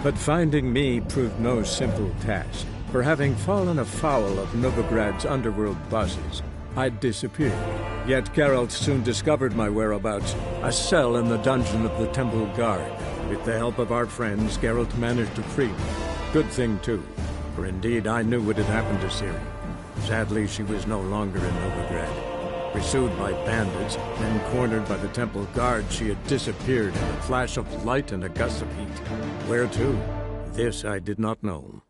But finding me proved no simple task. For having fallen afoul of Novigrad's underworld bosses, I'd disappeared. Yet Geralt soon discovered my whereabouts, a cell in the dungeon of the Temple Guard. With the help of our friends, Geralt managed to free me. Good thing, too, for indeed I knew what had happened to Ciri. Sadly, she was no longer in Novigrad. Pursued by bandits, then cornered by the Temple Guard, she had disappeared in a flash of light and a gust of heat. Where to? This I did not know.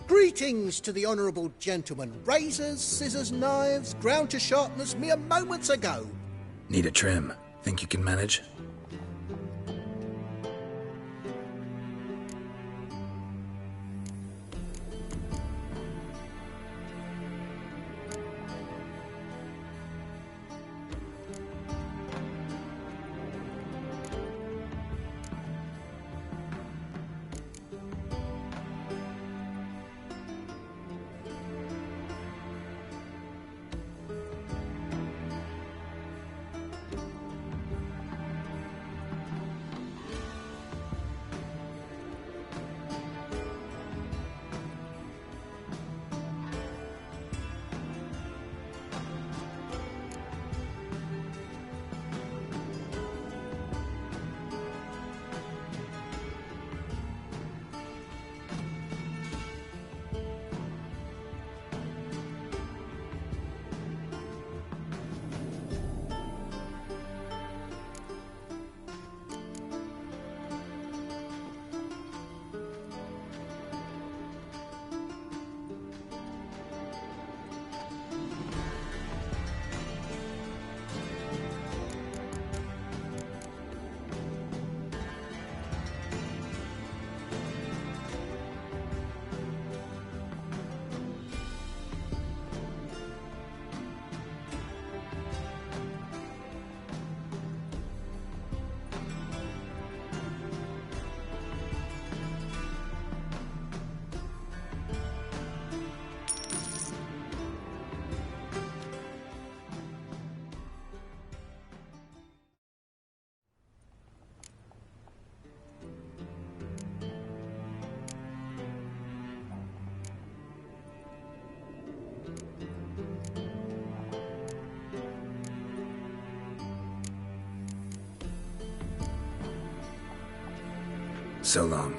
Greetings to the honourable gentleman. Razors, scissors, knives, ground to sharpness mere moments ago. Need a trim. Think you can manage? So long.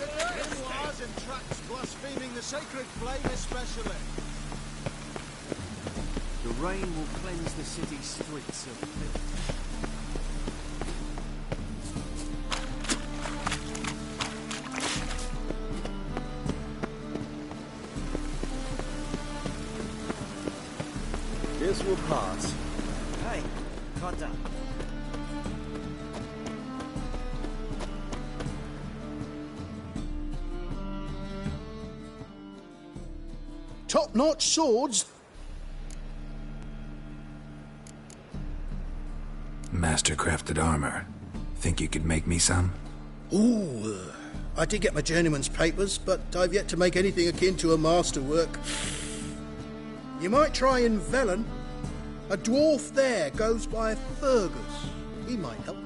Memoirs and tracts blaspheming the sacred flame especially. The rain will cleanse the city streets of filth. This will pass. Hey, Cotta. Top-notch swords. Master-crafted armor. Think you could make me some? Ooh, I did get my journeyman's papers, but I've yet to make anything akin to a masterwork. You might try in Velen. A dwarf there goes by Fergus. He might help.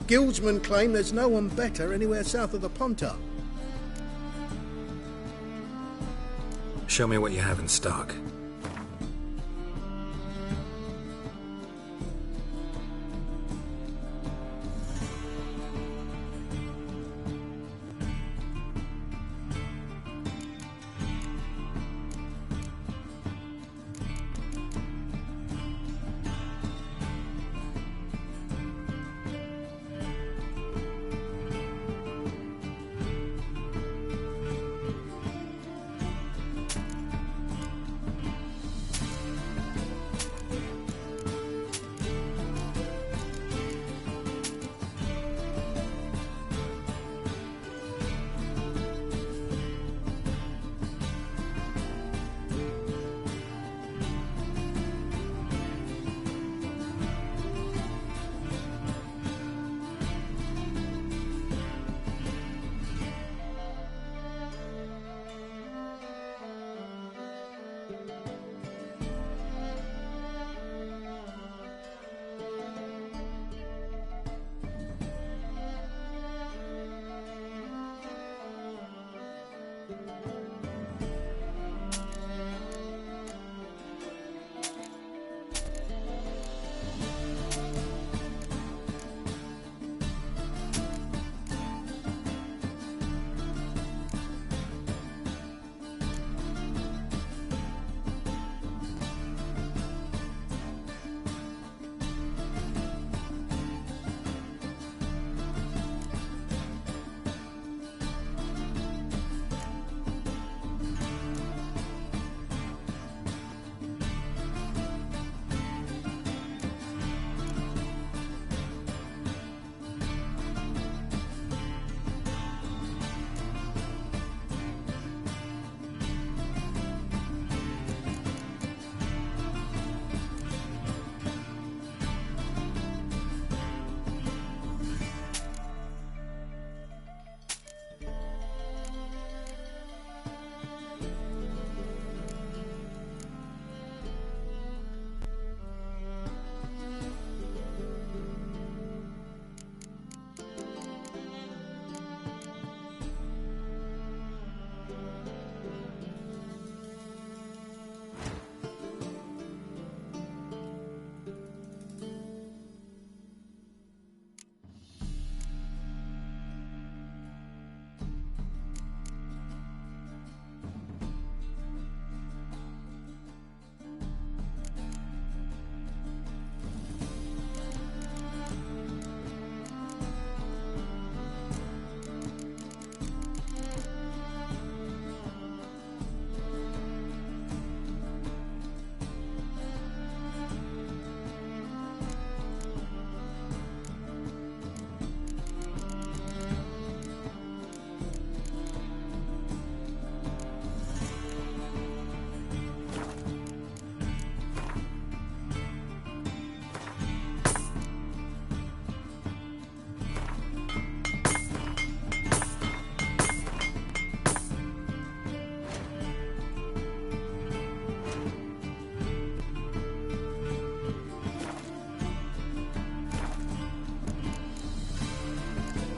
Guildsmen claim there's no one better anywhere south of the Pontar. Show me what you have in stock.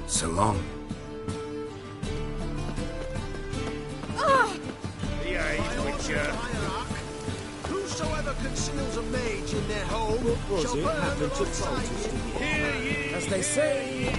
So long. Whosoever conceals a mage in their home shall burn the roadside. As they say,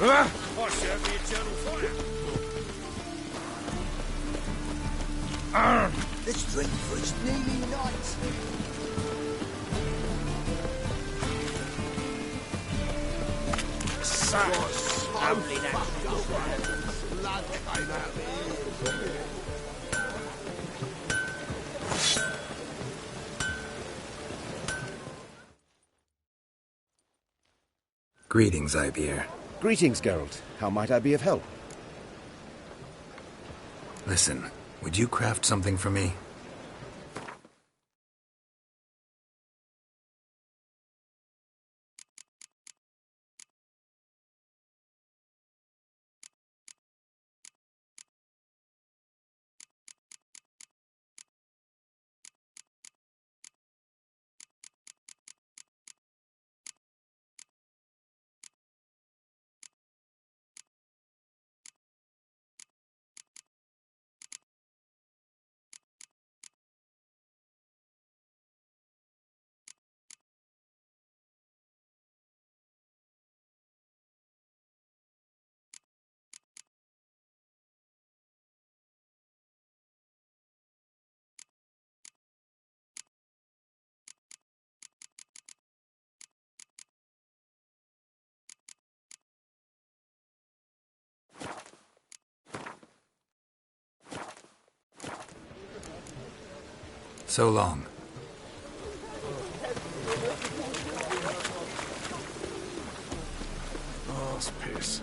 I serve the eternal fire. Let's drink for his nearly night. Only that. Blood came out here. Greetings, Ibeer. Greetings, Geralt. How might I be of help? Listen, would you craft something for me? So long. Arse piss.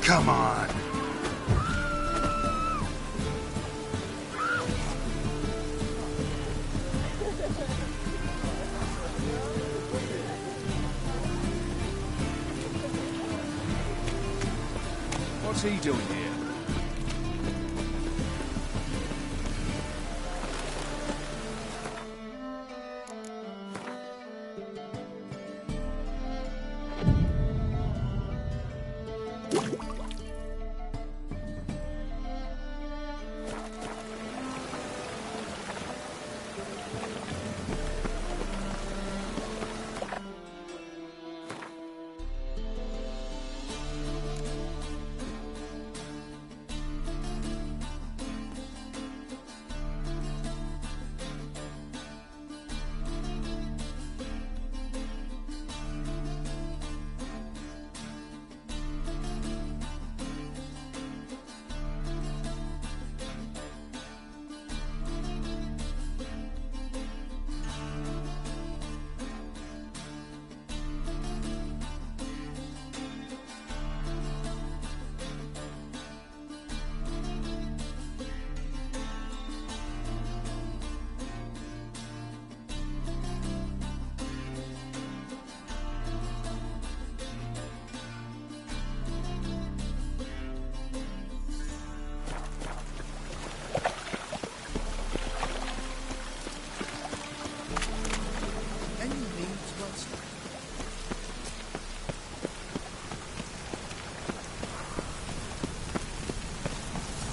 Come on. What's he doing here?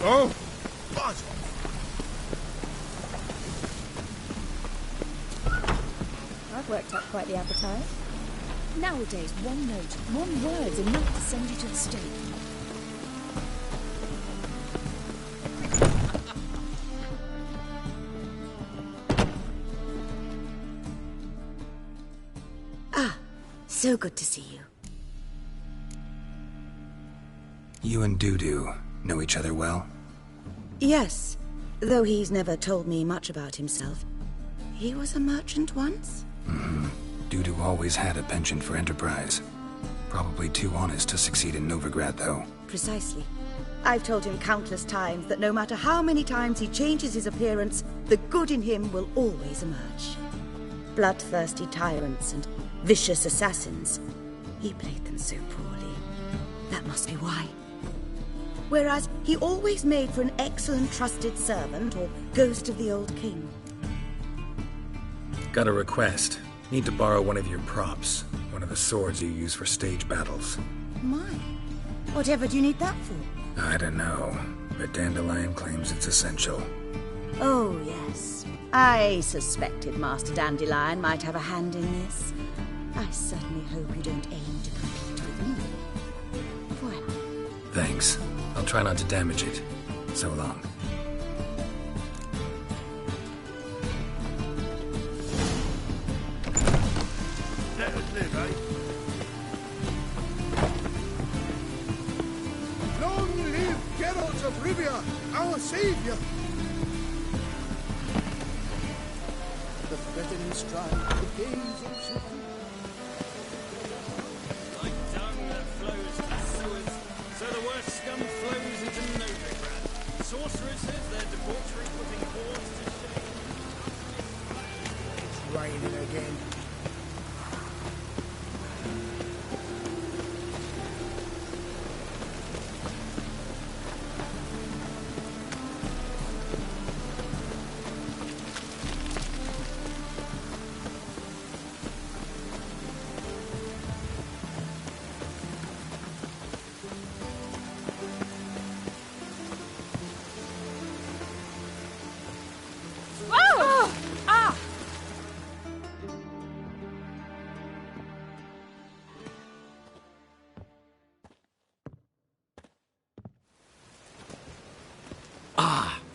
Oh! Buzz! I've worked up quite the appetite. Nowadays, one note, one word's enough to send you to the stake. So good to see you. You and Dudu know each other well? Yes, though he's never told me much about himself. He was a merchant once? Mm-hmm. Dudu always had a penchant for enterprise. Probably too honest to succeed in Novigrad, though. Precisely. I've told him countless times that no matter how many times he changes his appearance, the good in him will always emerge. Bloodthirsty tyrants and vicious assassins. He played them so poorly. That must be why. Whereas he always made for an excellent trusted servant or ghost of the old king. Got a request. Need to borrow one of your props. One of the swords you use for stage battles. My. Whatever do you need that for? I don't know, but Dandelion claims it's essential. Oh, yes. I suspected Master Dandelion might have a hand in this. I certainly hope you don't aim to compete with me. Well. Thanks. I'll try not to damage it. So long. Let us live, eh? Long live Geralt of Rivia, our savior! The threatening strike, the gaze of Sophie. Like dung that flows to sewers, so the worst scum flows into Novigrad. Sorcerers says their debauchery putting hordes to shame. It's raining again.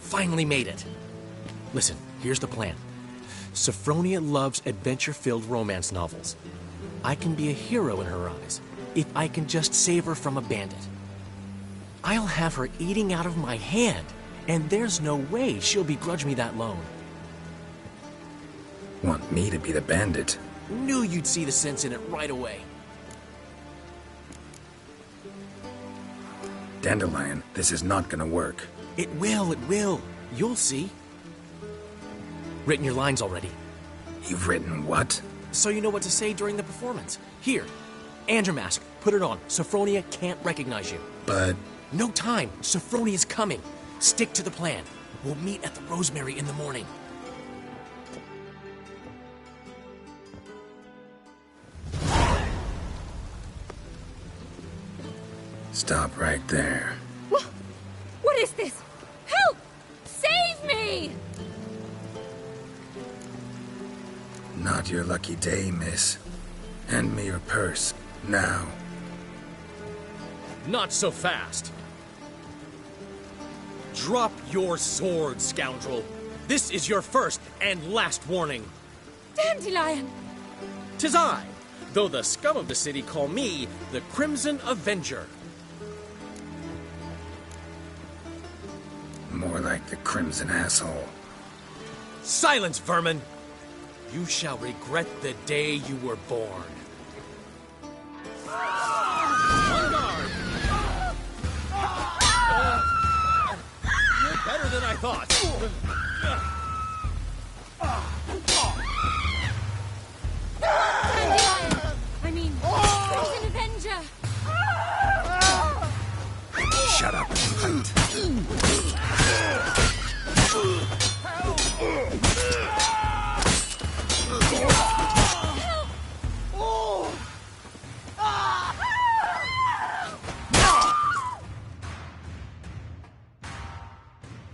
Finally made it. Listen, here's the plan. Sophronia loves adventure-filled romance novels. I can be a hero in her eyes, if I can just save her from a bandit. I'll have her eating out of my hand, and there's no way she'll begrudge me that loan. Want me to be the bandit? Knew you'd see the sense in it right away. Dandelion, this is not gonna work. It will, it will. You'll see. Written your lines already. You've written what? So you know what to say during the performance. Here, Andromask, put it on. Sophronia can't recognize you. But... No time. Sophronia's coming. Stick to the plan. We'll meet at the Rosemary in the morning. Stop right there. What is this? Help! Save me! Not your lucky day, miss. Hand me your purse, now. Not so fast. Drop your sword, scoundrel. This is your first and last warning. Dandelion! 'Tis I, though the scum of the city call me the Crimson Avenger. More like the Crimson Asshole. Silence, vermin! You shall regret the day you were born. On guard! You're better than I thought. Dandelion! I mean, Crimson Avenger! Shut up and fight.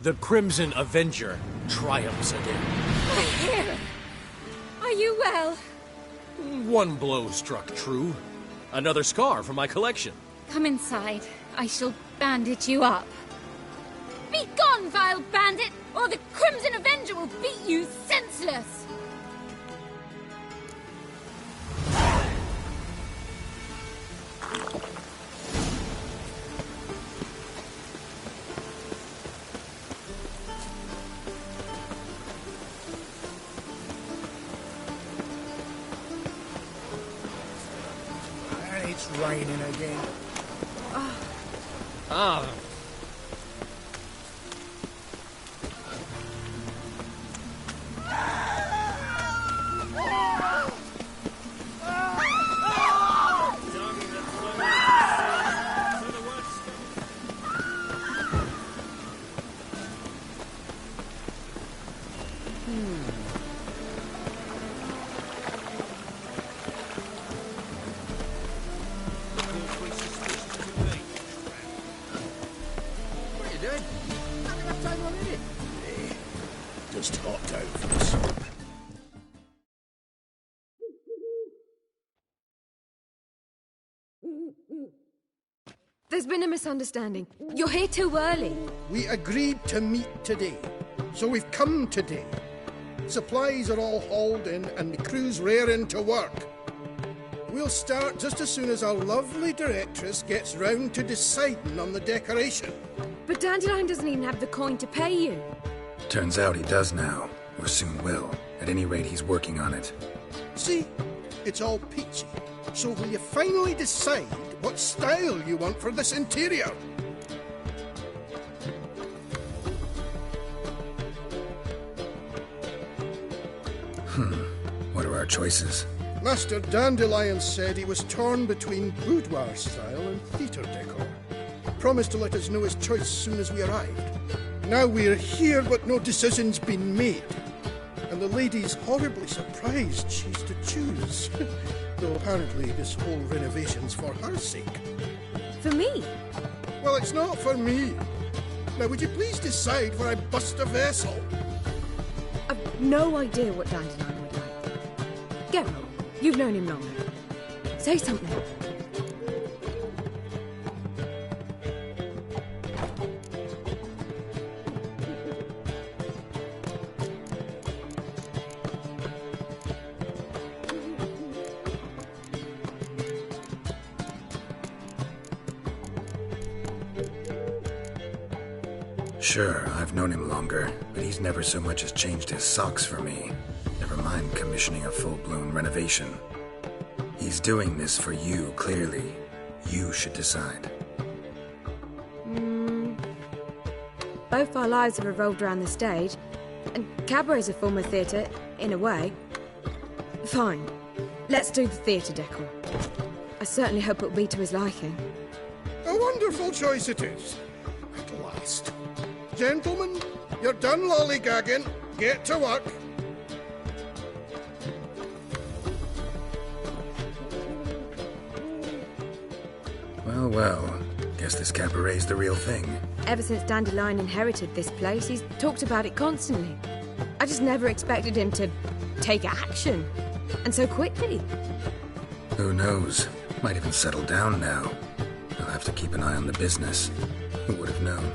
The Crimson Avenger triumphs again. Here! Are you well? One blow struck true. Another scar from my collection. Come inside. I shall bandage you up. Be gone, vile bandit, or the Crimson Avenger will beat you senseless! raining again. Ah. What are you doing? Not enough time on it. Just hopped out for the soup. There's been a misunderstanding. You're here too early. We agreed to meet today, so we've come today. Supplies are all hauled in and the crew's raring to work. We'll start just as soon as our lovely directress gets round to deciding on the decoration. But Dandelion doesn't even have the coin to pay you. Turns out he does now, or soon will. At any rate, he's working on it. See, it's all peachy. So will you finally decide what style you want for this interior? What are our choices? Master Dandelion said he was torn between boudoir style and theatre decor. Promised to let us know his choice as soon as we arrived. Now we're here, but no decision's been made. And the lady's horribly surprised she's to choose. Though apparently this whole renovation's for her sake. For me? Well, it's not for me. Now, would you please decide where I bust a vessel? I've no idea what Dandelion would like. Geralt, you've known him longer. Say something. Sure, I've known him longer, but he's never so much as changed his socks for me. Never mind commissioning a full-blown renovation. He's doing this for you, clearly. You should decide. Both our lives have revolved around the stage, and cabaret's a form of theatre, in a way. Fine. Let's do the theatre decor. I certainly hope it'll be to his liking. A wonderful choice it is. At last. Gentlemen, you're done lollygagging. Get to work. Well, well. Guess this cabaret's the real thing. Ever since Dandelion inherited this place, he's talked about it constantly. I just never expected him to take action. And so quickly. Who knows? Might even settle down now. I'll have to keep an eye on the business. Who would have known?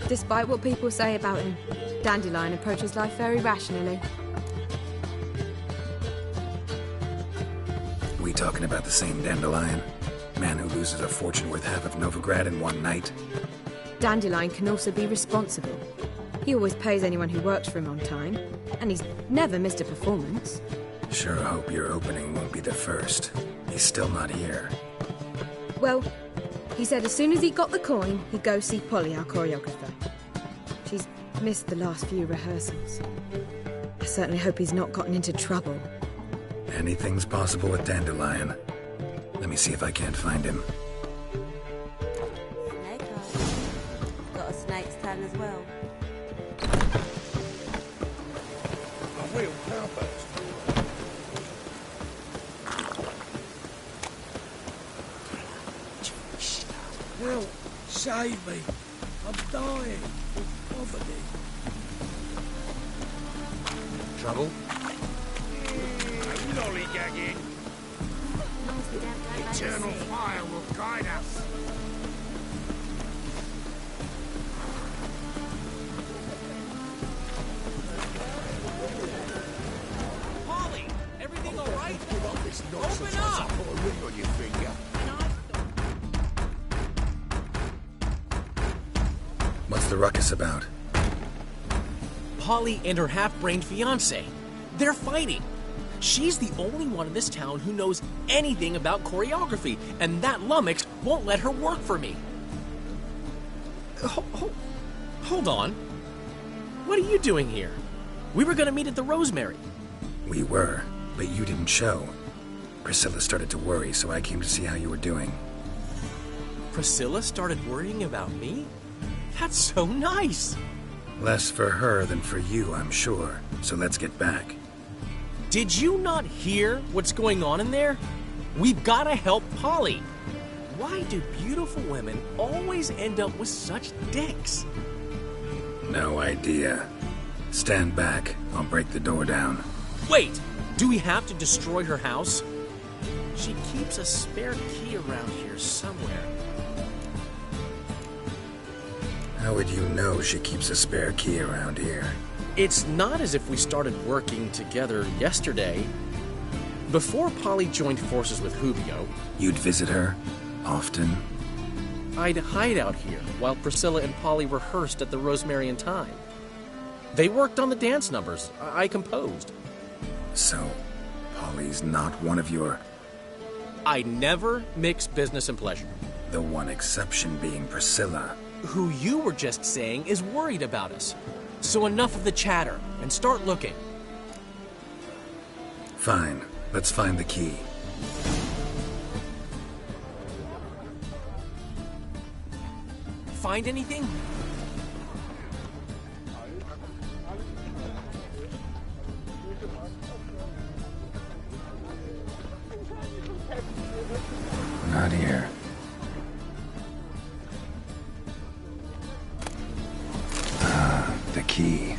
Despite what people say about him, Dandelion approaches life very rationally. We talking about the same Dandelion? Man who loses a fortune worth half of Novigrad in one night? Dandelion can also be responsible. He always pays anyone who works for him on time, and he's never missed a performance. Sure hope your opening won't be the first. He's still not here. Well, he said as soon as he got the coin, he'd go see Polly, our choreographer. She's missed the last few rehearsals. I certainly hope he's not gotten into trouble. Anything's possible with Dandelion. Let me see if I can't find him. Snake eye. Got a snake's tongue as well. A real cowbird. Help! Save me! I'm dying of poverty. Trouble? Lollygagging! Eternal fire will guide us. Polly, everything all right? Open up! Put a ring on your finger. What's the ruckus about? Polly and her half-brained fiancé. They're fighting. She's the only one in this town who knows anything about choreography, and that lummox won't let her work for me. Hold on. What are you doing here? We were gonna meet at the Rosemary. We were, but you didn't show. Priscilla started to worry, so I came to see how you were doing. Priscilla started worrying about me? That's so nice! Less for her than for you, I'm sure. So let's get back. Did you not hear what's going on in there? We've gotta help Polly. Why do beautiful women always end up with such dicks? No idea. Stand back. I'll break the door down. Wait! Do we have to destroy her house? She keeps a spare key around here somewhere. How would you know she keeps a spare key around here? It's not as if we started working together yesterday. Before Polly joined forces with Hubio... You'd visit her? Often? I'd hide out here while Priscilla and Polly rehearsed at the Rosemary and Thyme. They worked on the dance numbers. I composed. So, Polly's not one of your... I never mix business and pleasure. The one exception being Priscilla. Who you were just saying is worried about us. So enough of the chatter, and start looking. Fine. Let's find the key. Find anything? Not here. Ah, the key.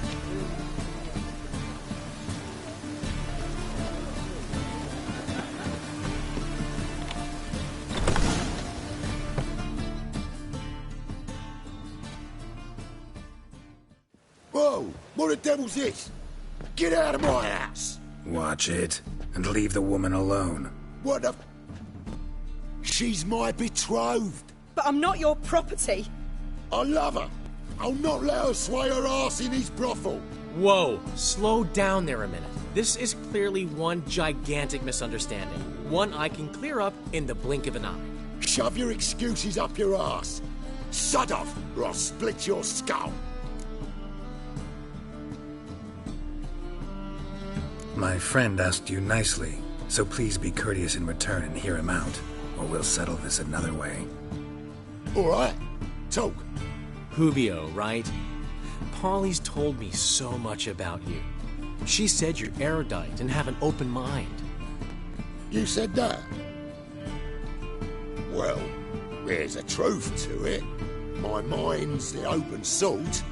Whoa! What the devil's this? Get out of my house! Watch it, and leave the woman alone. What the... She's my betrothed. But I'm not your property. I love her. I'll not let her sway her ass in his brothel. Whoa, slow down there a minute. This is clearly one gigantic misunderstanding. One I can clear up in the blink of an eye. Shove your excuses up your ass. Sod off, or I'll split your skull. My friend asked you nicely, so please be courteous in return and hear him out, or we'll settle this another way. All right, talk. Hubio, right? Polly's told me so much about you. She said you're erudite and have an open mind. You said that? Well, there's a truth to it. My mind's the open salt,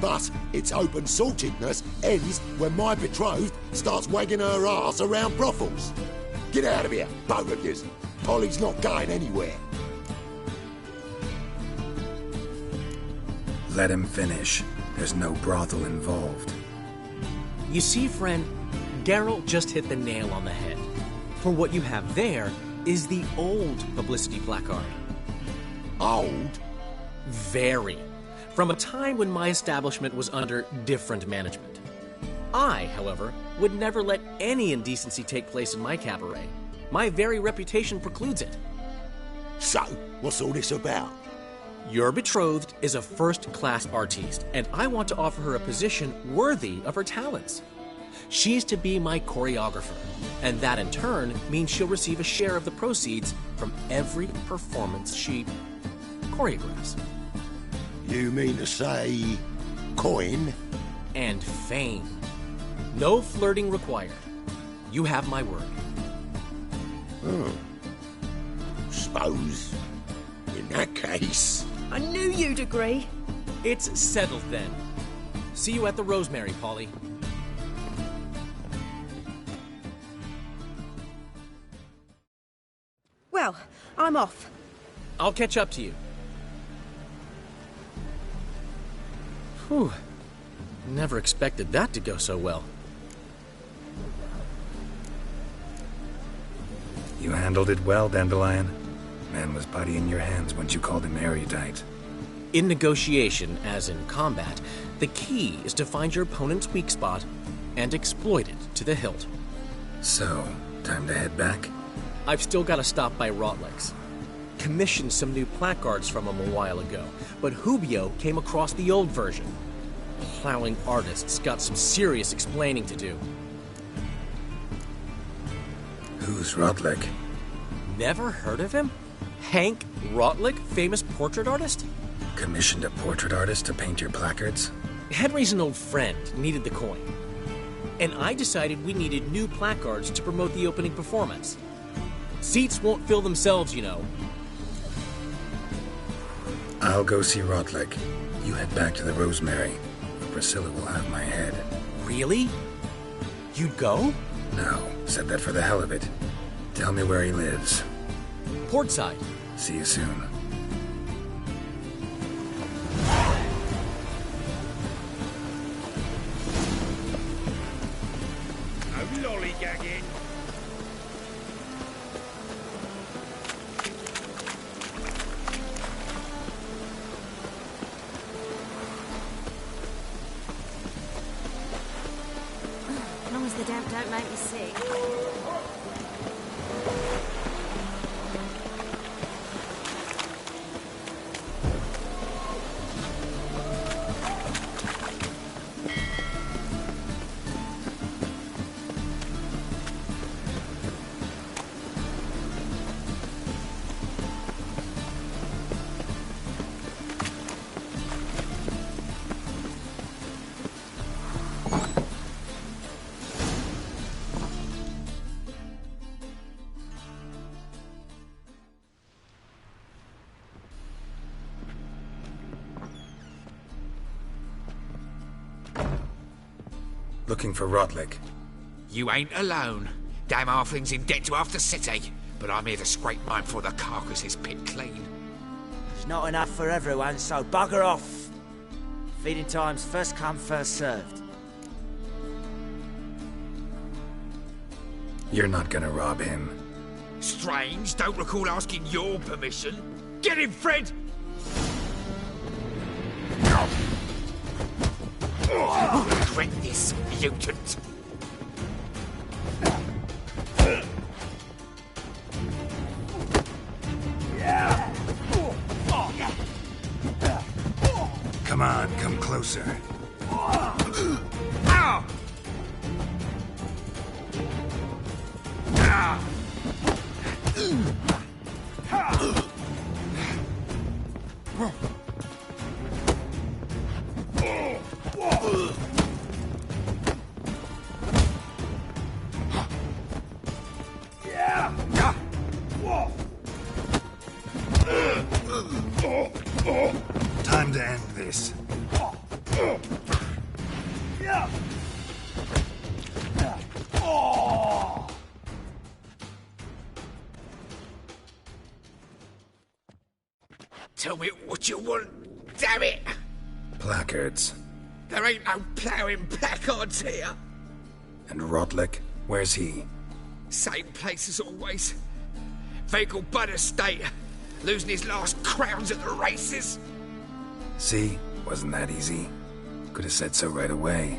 but its open saltedness ends when my betrothed starts wagging her ass around brothels. Get out of here, both of yous. Polly's not going anywhere. Let him finish. There's no brothel involved. You see, friend, Geralt just hit the nail on the head. For what you have there is the old publicity placard. Old? Very. From a time when my establishment was under different management. I, however, would never let any indecency take place in my cabaret. My very reputation precludes it. So, what's all this about? Your betrothed is a first-class artiste, and I want to offer her a position worthy of her talents. She's to be my choreographer, and that in turn means she'll receive a share of the proceeds from every performance she choreographs. You mean to say... coin? And fame. No flirting required. You have my word. Suppose, in that case... I knew you'd agree. It's settled then. See you at the Rosemary, Polly. Well, I'm off. I'll catch up to you. Whew. Never expected that to go so well. You handled it well, Dandelion. Man was putty in your hands once you called him erudite. In negotiation, as in combat, the key is to find your opponent's weak spot and exploit it to the hilt. So, time to head back? I've still got to stop by Rotlick's. Commissioned some new placards from him a while ago, but Hubio came across the old version. Plowing artists got some serious explaining to do. Who's Rotlick? Never heard of him? Hank Rotlick, famous portrait artist? Commissioned a portrait artist to paint your placards? Henry's an old friend, needed the coin. And I decided we needed new placards to promote the opening performance. Seats won't fill themselves, you know. I'll go see Rotlick. You head back to the Rosemary. Priscilla will have my head. Really? You'd go? No, said that for the hell of it. Tell me where he lives. Portside. See you soon. No lollygagging. As long as the damp don't make me sick. Looking for Rotlick. You ain't alone. Damn halfling's in debt to half the city, but I'm here to scrape mine before the carcass is picked clean. There's not enough for everyone, so bugger off. Feeding time's first come, first served. You're not gonna rob him. Strange, don't recall asking your permission. Get him, Fred! Regret this, mutant. Come on, come closer. Time to end this. Tell me what you want, damn it! Placards. There ain't no ploughing placards here. And Rotlick? Where's he? Same place as always. Vegal Bud Estate. Losing his last crowns at the races. See? Wasn't that easy? Could have said so right away.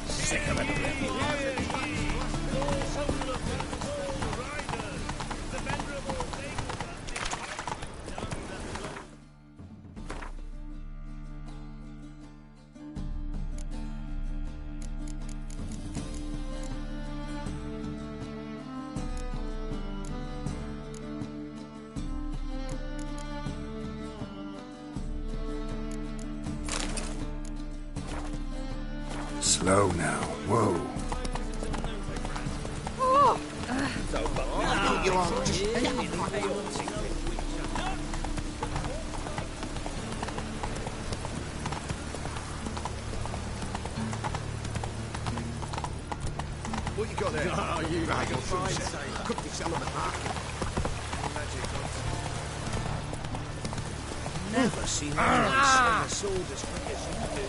Sick of it. Slow now. Whoa. You are just... What you got there? Oh, you Right, make a you're fine from sailor. Cook this element market. Never seen anyone swing a sword as quick as you do.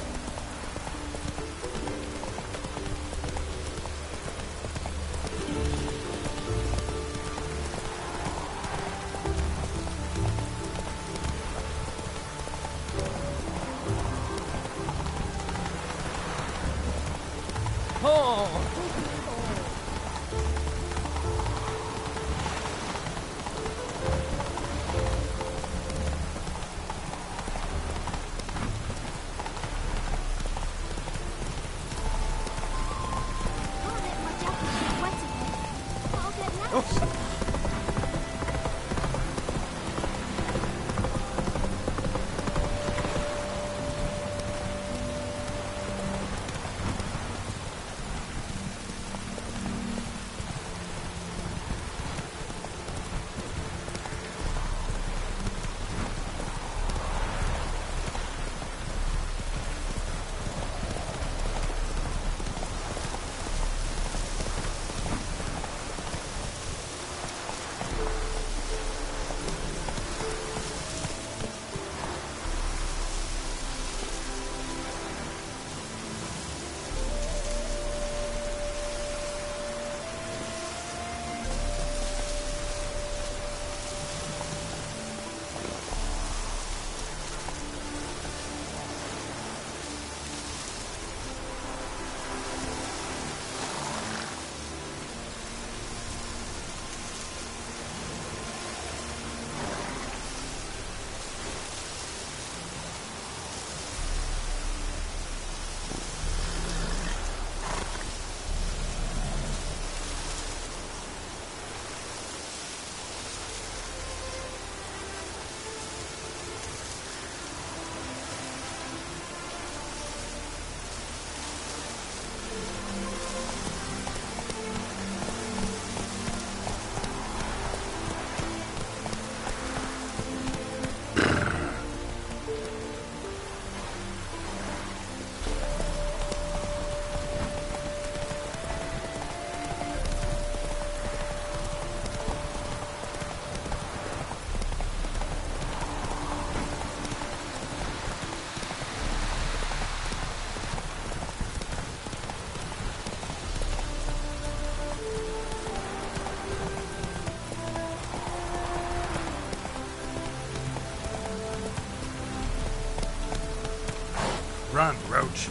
Run, Roach.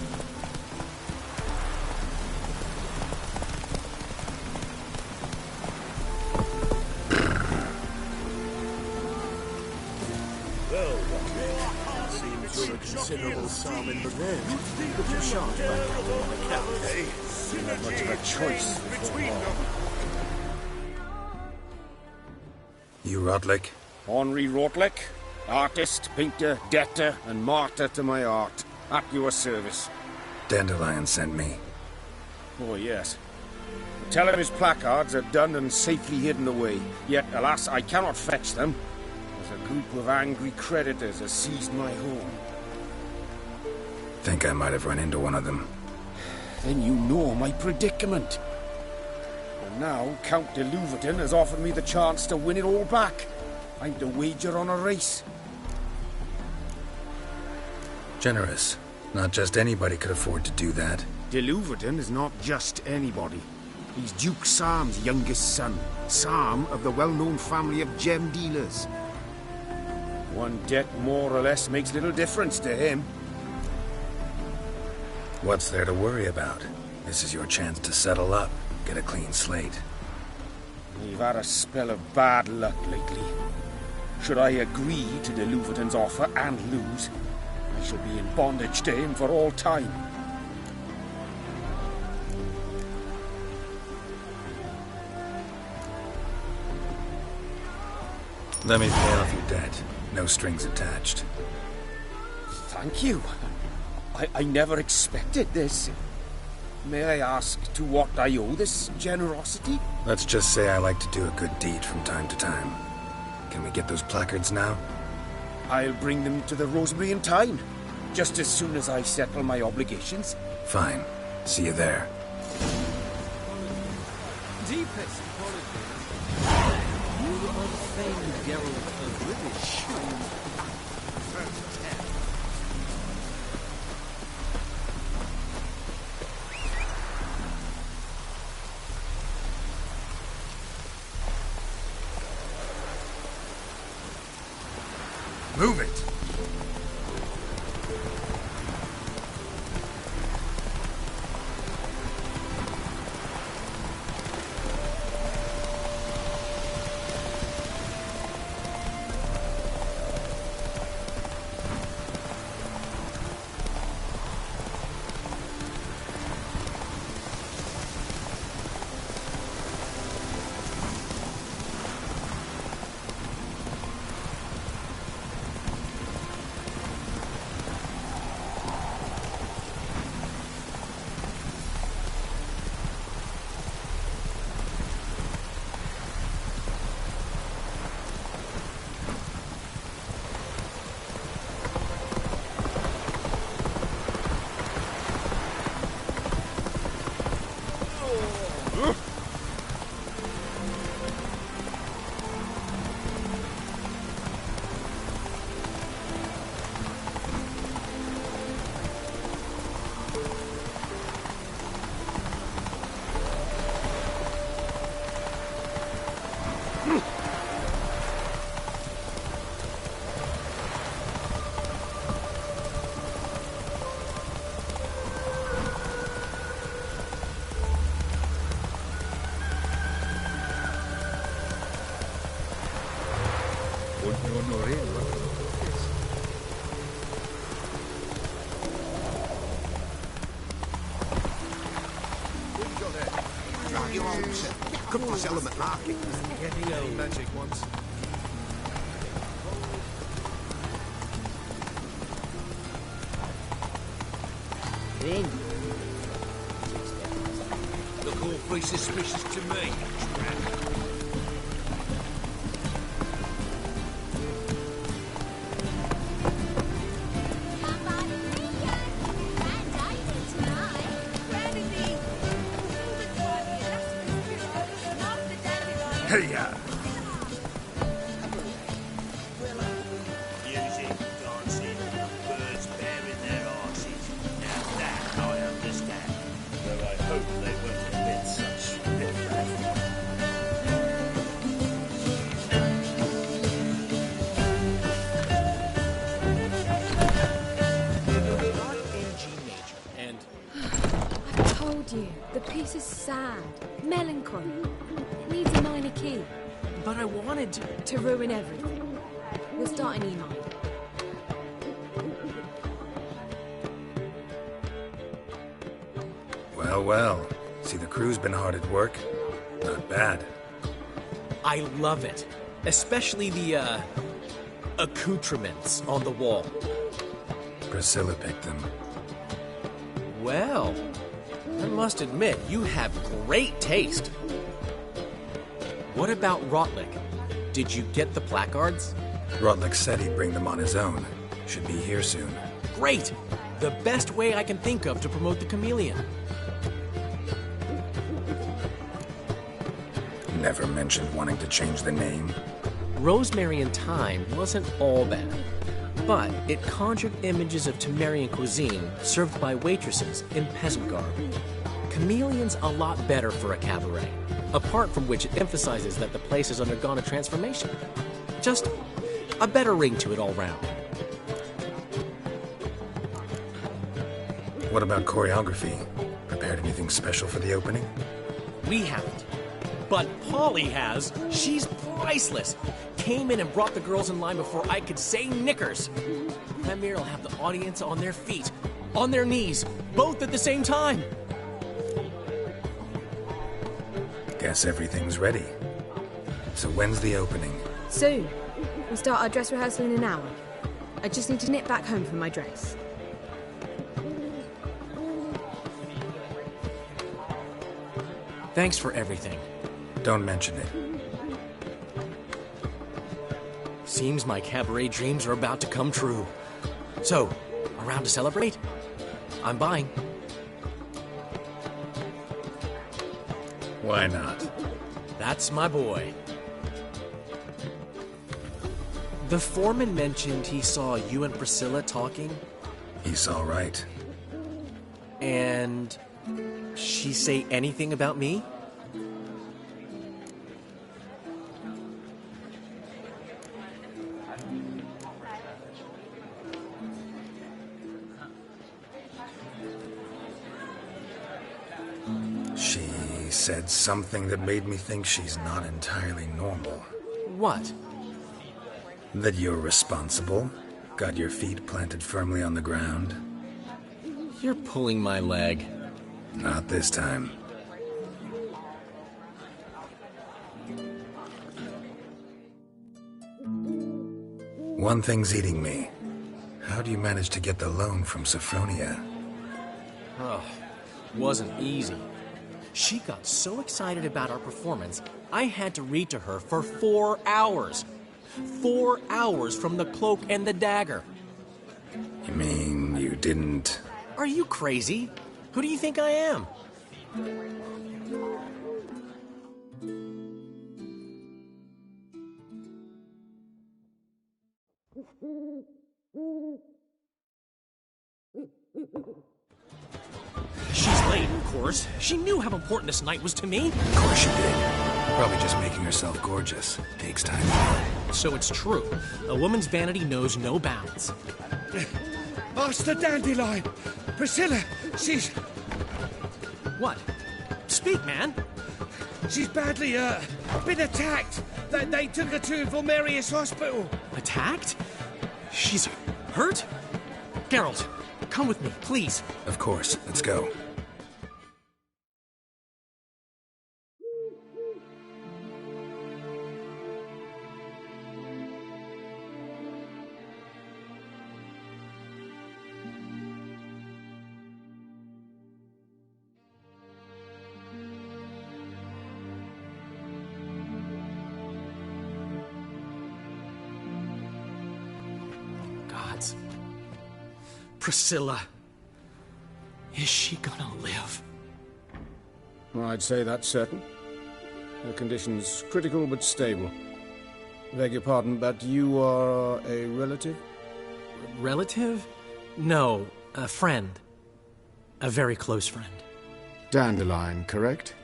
Well, seems you're a considerable psalm in the land. But you shan't back out on my account, eh? You have much of a choice between them. You Rotlick? Henri Rotlick, artist, painter, debtor, and martyr to my art. At your service. Dandelion sent me. Oh, yes. Tell him his placards are done and safely hidden away. Yet, alas, I cannot fetch them, as a group of angry creditors has seized my home. Think I might have run into one of them. Then you know my predicament. And now, Count de Louverton has offered me the chance to win it all back. I'm to wager on a race. Generous. Not just anybody could afford to do that. De Louverton is not just anybody. He's Duke Sam's youngest son. Sam of the well-known family of gem dealers. One debt more or less makes little difference to him. What's there to worry about? This is your chance to settle up, get a clean slate. We've had a spell of bad luck lately. Should I agree to the Luvertons' offer and lose, I shall be in bondage to him for all time. Let me pay off your debt. No strings attached. Thank you. I never expected this. May I ask to what I owe this generosity? Let's just say I like to do a good deed from time to time. Can we get those placards now? I'll bring them to the Rosemary in time, just as soon as I settle my obligations. Fine. See you there. Deepest apologies. You are the famed Geralt of British. Move it! Couple of element marking. Getting any magic ones. Look awfully suspicious to me. Hey, yeah. Music, dancing, birds bearing their arses. Now that I understand. Though I hope they won't admit such riffraff. And I told you, the piece is sad, melancholy. It needs a minor key. But I wanted to ruin everything. We'll start an E-mine. Well, well. See, the crew's been hard at work. Not bad. I love it. Especially the, accoutrements on the wall. Priscilla picked them. Well, I must admit, you have great taste. What about Rotlick? Did you get the placards? Rotlick said he'd bring them on his own. Should be here soon. Great! The best way I can think of to promote the Chameleon. Never mentioned wanting to change the name. Rosemary in Time wasn't all bad, but it conjured images of Temerian cuisine served by waitresses in peasant garb. Chameleon's a lot better for a cabaret, apart from which it emphasizes that the place has undergone a transformation. Just a better ring to it all round. What about choreography? Prepared anything special for the opening? We haven't. But Polly has. She's priceless. Came in and brought the girls in line before I could say knickers. Premiere will have the audience on their feet, on their knees, both at the same time. Guess everything's ready. So when's the opening? Soon. We'll start our dress rehearsal in an hour. I just need to nip back home for my dress. Thanks for everything. Don't mention it. Seems my cabaret dreams are about to come true. So, around to celebrate? I'm buying. Why not? That's my boy. The foreman mentioned he saw you and Priscilla talking. He's all right. And she say anything about me? She said something that made me think she's not entirely normal. What? That you're responsible, got your feet planted firmly on the ground. You're pulling my leg. Not this time. One thing's eating me. How do you manage to get the loan from Sophronia? Oh, wasn't easy. She got so excited about our performance, I had to read to her for 4 hours. 4 hours from The Cloak and the Dagger. You mean you didn't... Are you crazy? Who do you think I am? She's late, of course. She knew how important this night was to me. Of course she did. Probably just making herself gorgeous. Takes time. So it's true. A woman's vanity knows no bounds. Master Dandelion! Priscilla, she's... What? Speak, man. She's badly, been attacked. They took her to Vulmerius Hospital. Attacked? She's hurt? Geralt, come with me, please. Of course. Let's go. Priscilla. Is she gonna live? I'd say that's certain. Her condition's critical but stable. Beg your pardon, but you are a relative? Relative? No, a friend. A very close friend. Dandelion, correct?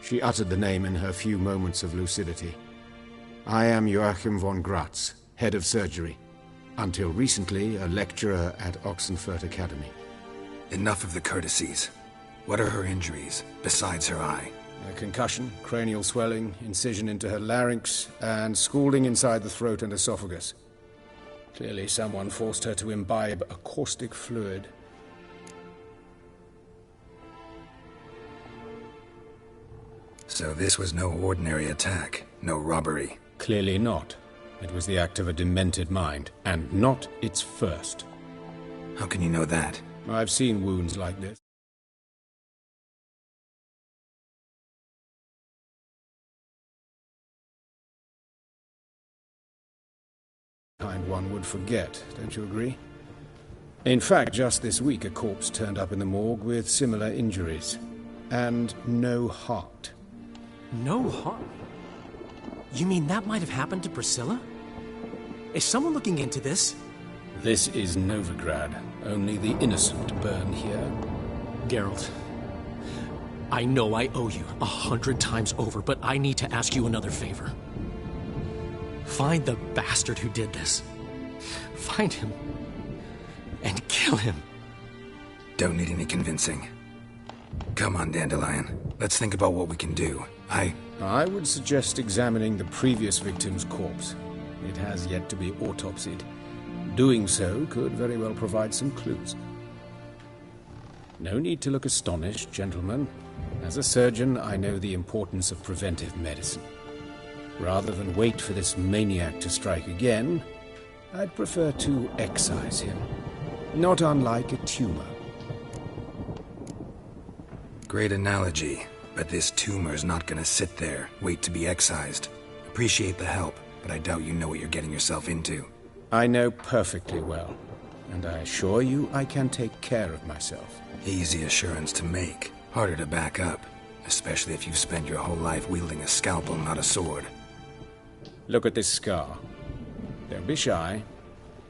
She uttered the name in her few moments of lucidity. I am Joachim von Gratz, head of surgery. Until recently, a lecturer at Oxenfurt Academy. Enough of the courtesies. What are her injuries, besides her eye? A concussion, cranial swelling, incision into her larynx, and scalding inside the throat and esophagus. Clearly someone forced her to imbibe a caustic fluid. So this was no ordinary attack, no robbery. Clearly not. It was the act of a demented mind, and not its first. How can you know that? I've seen wounds like this. Kind one would forget, don't you agree? In fact, just this week a corpse turned up in the morgue with similar injuries. And no heart. No heart? You mean that might have happened to Priscilla? Is someone looking into this? This is Novigrad. Only the innocent burn here. Geralt, I know I owe you 100 times over, but I need to ask you another favor. Find the bastard who did this. Find him. And kill him. Don't need any convincing. Come on, Dandelion. Let's think about what we can do. I would suggest examining the previous victim's corpse. It has yet to be autopsied. Doing so could very well provide some clues. No need to look astonished, gentlemen. As a surgeon, I know the importance of preventive medicine. Rather than wait for this maniac to strike again, I'd prefer to excise him. Not unlike a tumor. Great analogy, but this tumor's not gonna sit there, wait to be excised. Appreciate the help, but I doubt you know what you're getting yourself into. I know perfectly well, and I assure you I can take care of myself. Easy assurance to make, harder to back up, especially if you've spent your whole life wielding a scalpel, not a sword. Look at this scar. Don't be shy.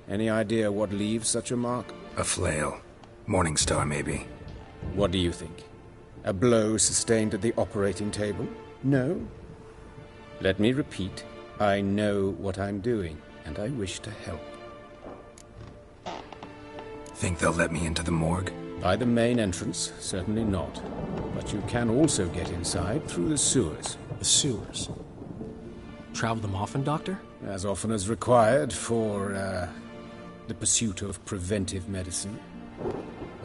Any idea what leaves such a mark? A flail. Morningstar, maybe. What do you think? A blow sustained at the operating table? No? Let me repeat. I know what I'm doing, and I wish to help. Think they'll let me into the morgue? By the main entrance, certainly not. But you can also get inside through the sewers. The sewers? Travel them often, Doctor? As often as required for, the pursuit of preventive medicine.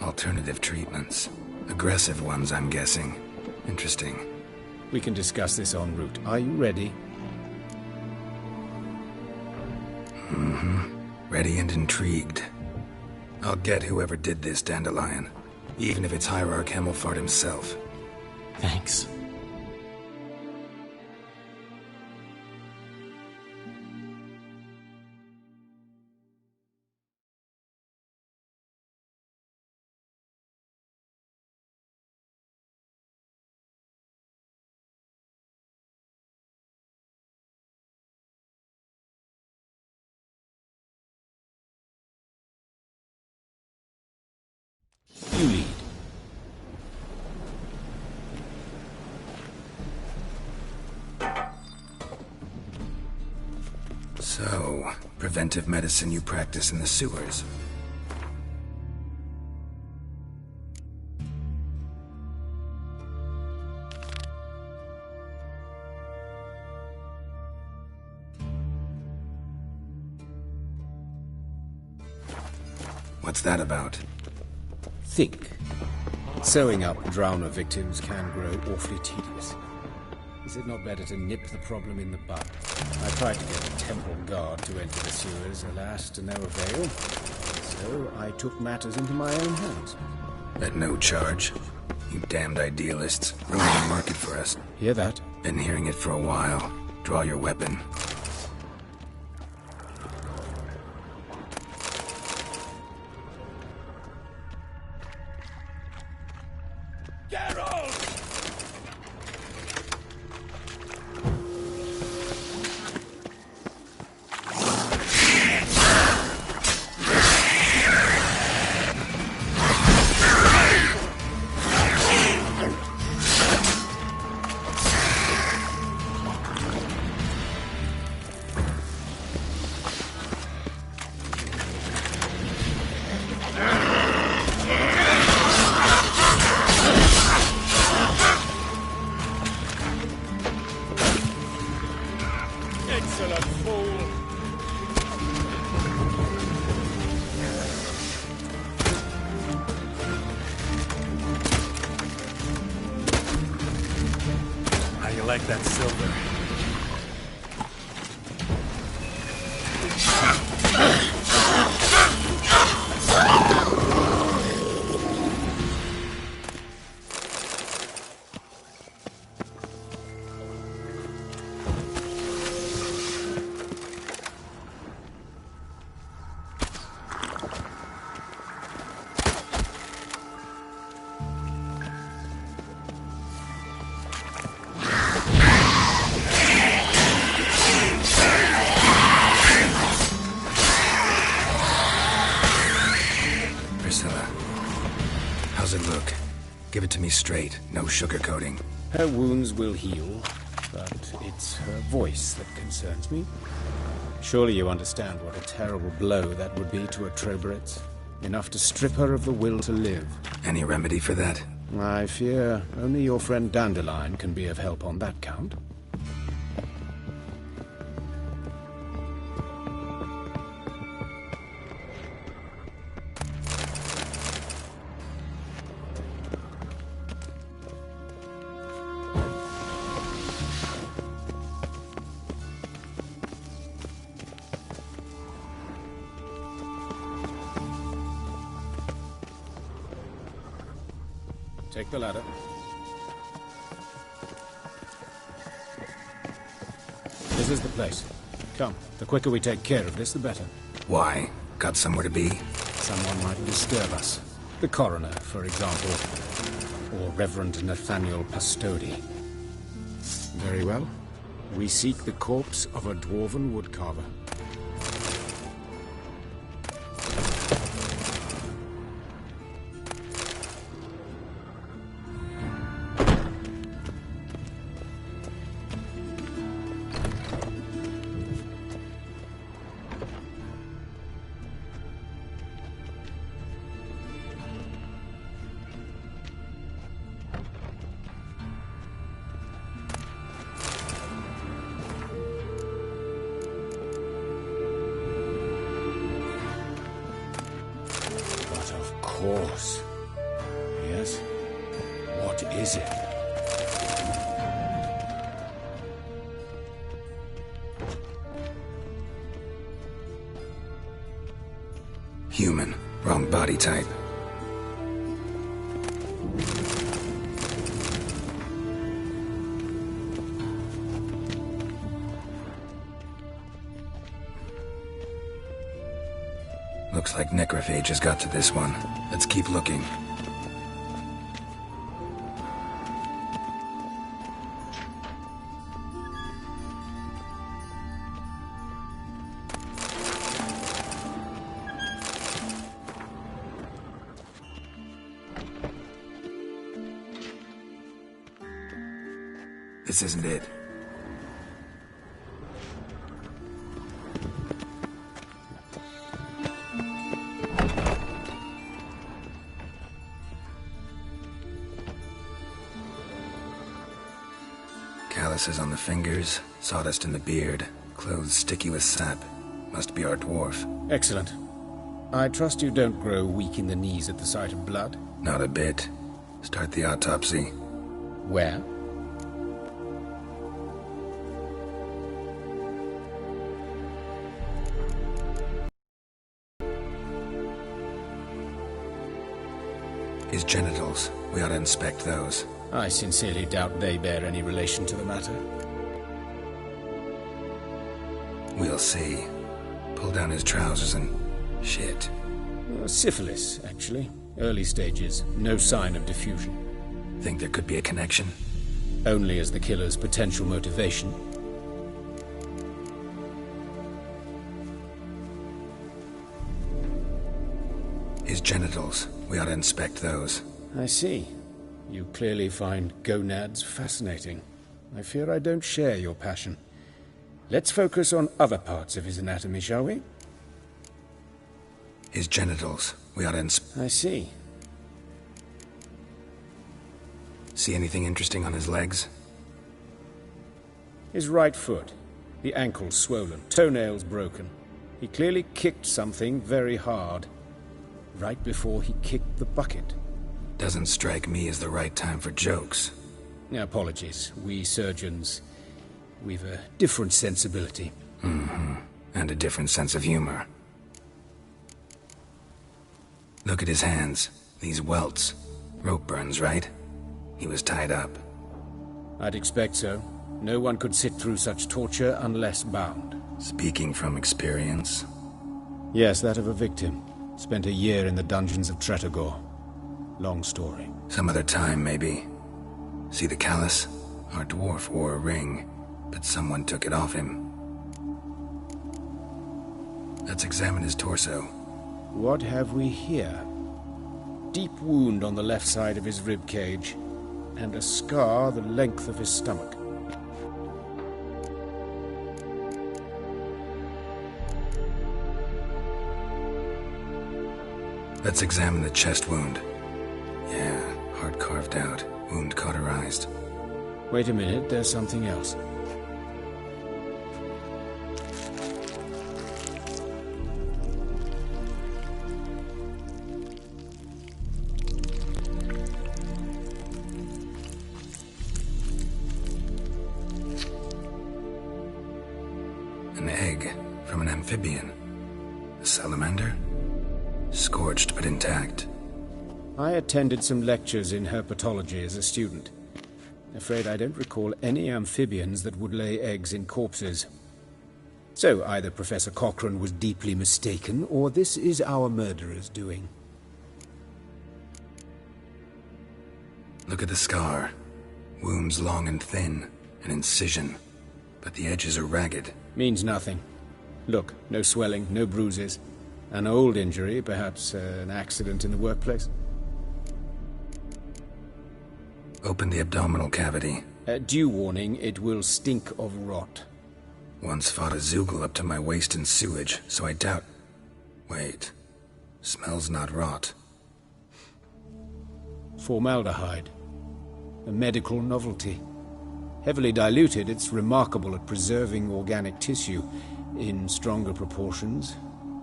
Alternative treatments. Aggressive ones, I'm guessing. Interesting. We can discuss this en route. Are you ready? Mm-hmm. Ready and intrigued. I'll get whoever did this, Dandelion. Even if it's Hierarch Hemelfart himself. Thanks. You lead. So, preventive medicine you practice in the sewers. What's that about? Think. Sewing up drowner victims can grow awfully tedious. Is it not better to nip the problem in the bud? I tried to get the temple guard to enter the sewers, alas, to no avail. So I took matters into my own hands. At no charge. You damned idealists. Ruining the market for us. Hear that? Been hearing it for a while. Draw your weapon. Like that silver. Give it to me straight, no sugarcoating. Her wounds will heal, but it's her voice that concerns me. Surely you understand what a terrible blow that would be to a Trobritz. Enough to strip her of the will to live. Any remedy for that? I fear only your friend Dandelion can be of help on that count. Take the ladder. This is the place. Come, the quicker we take care of this, the better. Why? Got somewhere to be? Someone might disturb us. The coroner, for example. Or Reverend Nathaniel Pastodi. Very well. We seek the corpse of a dwarven woodcarver. Of course. Yes? What is it? Human. Wrong body type. Looks like necrophage has got to this one. Let's keep looking. This isn't it. Calluses on the fingers, sawdust in the beard, clothes sticky with sap. Must be our dwarf. Excellent. I trust you don't grow weak in the knees at the sight of blood? Not a bit. Start the autopsy. Where? His genitals. We ought to inspect those. I sincerely doubt they bear any relation to the matter. We'll see. Pull down his trousers and... shit. Syphilis, actually. Early stages. No sign of diffusion. Think there could be a connection? Only as the killer's potential motivation. His genitals. We ought to inspect those. I see. You clearly find gonads fascinating. I fear I don't share your passion. Let's focus on other parts of his anatomy, shall we? His genitals. We ought to I see. See anything interesting on his legs? His right foot. The ankle swollen, toenails broken. He clearly kicked something very hard. Right before he kicked the bucket. Doesn't strike me as the right time for jokes. Apologies. We surgeons, we've a different sensibility. Mm-hmm. And a different sense of humor. Look at his hands. These welts. Rope burns, right? He was tied up. I'd expect so. No one could sit through such torture unless bound. Speaking from experience? Yes, that of a victim. Spent a year in the dungeons of Tretogor. Long story. Some other time, maybe. See the callus? Our dwarf wore a ring, but someone took it off him. Let's examine his torso. What have we here? Deep wound on the left side of his rib cage, and a scar the length of his stomach. Let's examine the chest wound. Yeah, heart carved out, wound cauterized. Wait a minute, there's something else. An egg from an amphibian. A salamander? Scorched but intact. I attended some lectures in herpetology as a student. Afraid I don't recall any amphibians that would lay eggs in corpses. So either Professor Cochrane was deeply mistaken, or this is our murderer's doing. Look at the scar. Wounds long and thin, an incision. But the edges are ragged. Means nothing. Look, no swelling, no bruises. An old injury, perhaps an accident in the workplace. Open the abdominal cavity. Due warning, it will stink of rot. Once fought a Zeugle up to my waist in sewage, so I doubt... Wait. Smells not rot. Formaldehyde. A medical novelty. Heavily diluted, it's remarkable at preserving organic tissue. In stronger proportions,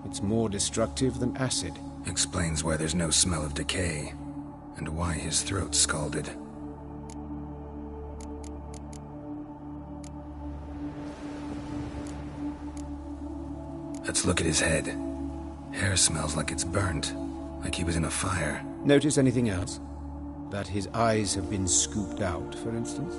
it's more destructive than acid. Explains why there's no smell of decay, and why his throat's scalded. Let's look at his head. Hair smells like it's burnt, like he was in a fire. Notice anything else? That his eyes have been scooped out, for instance?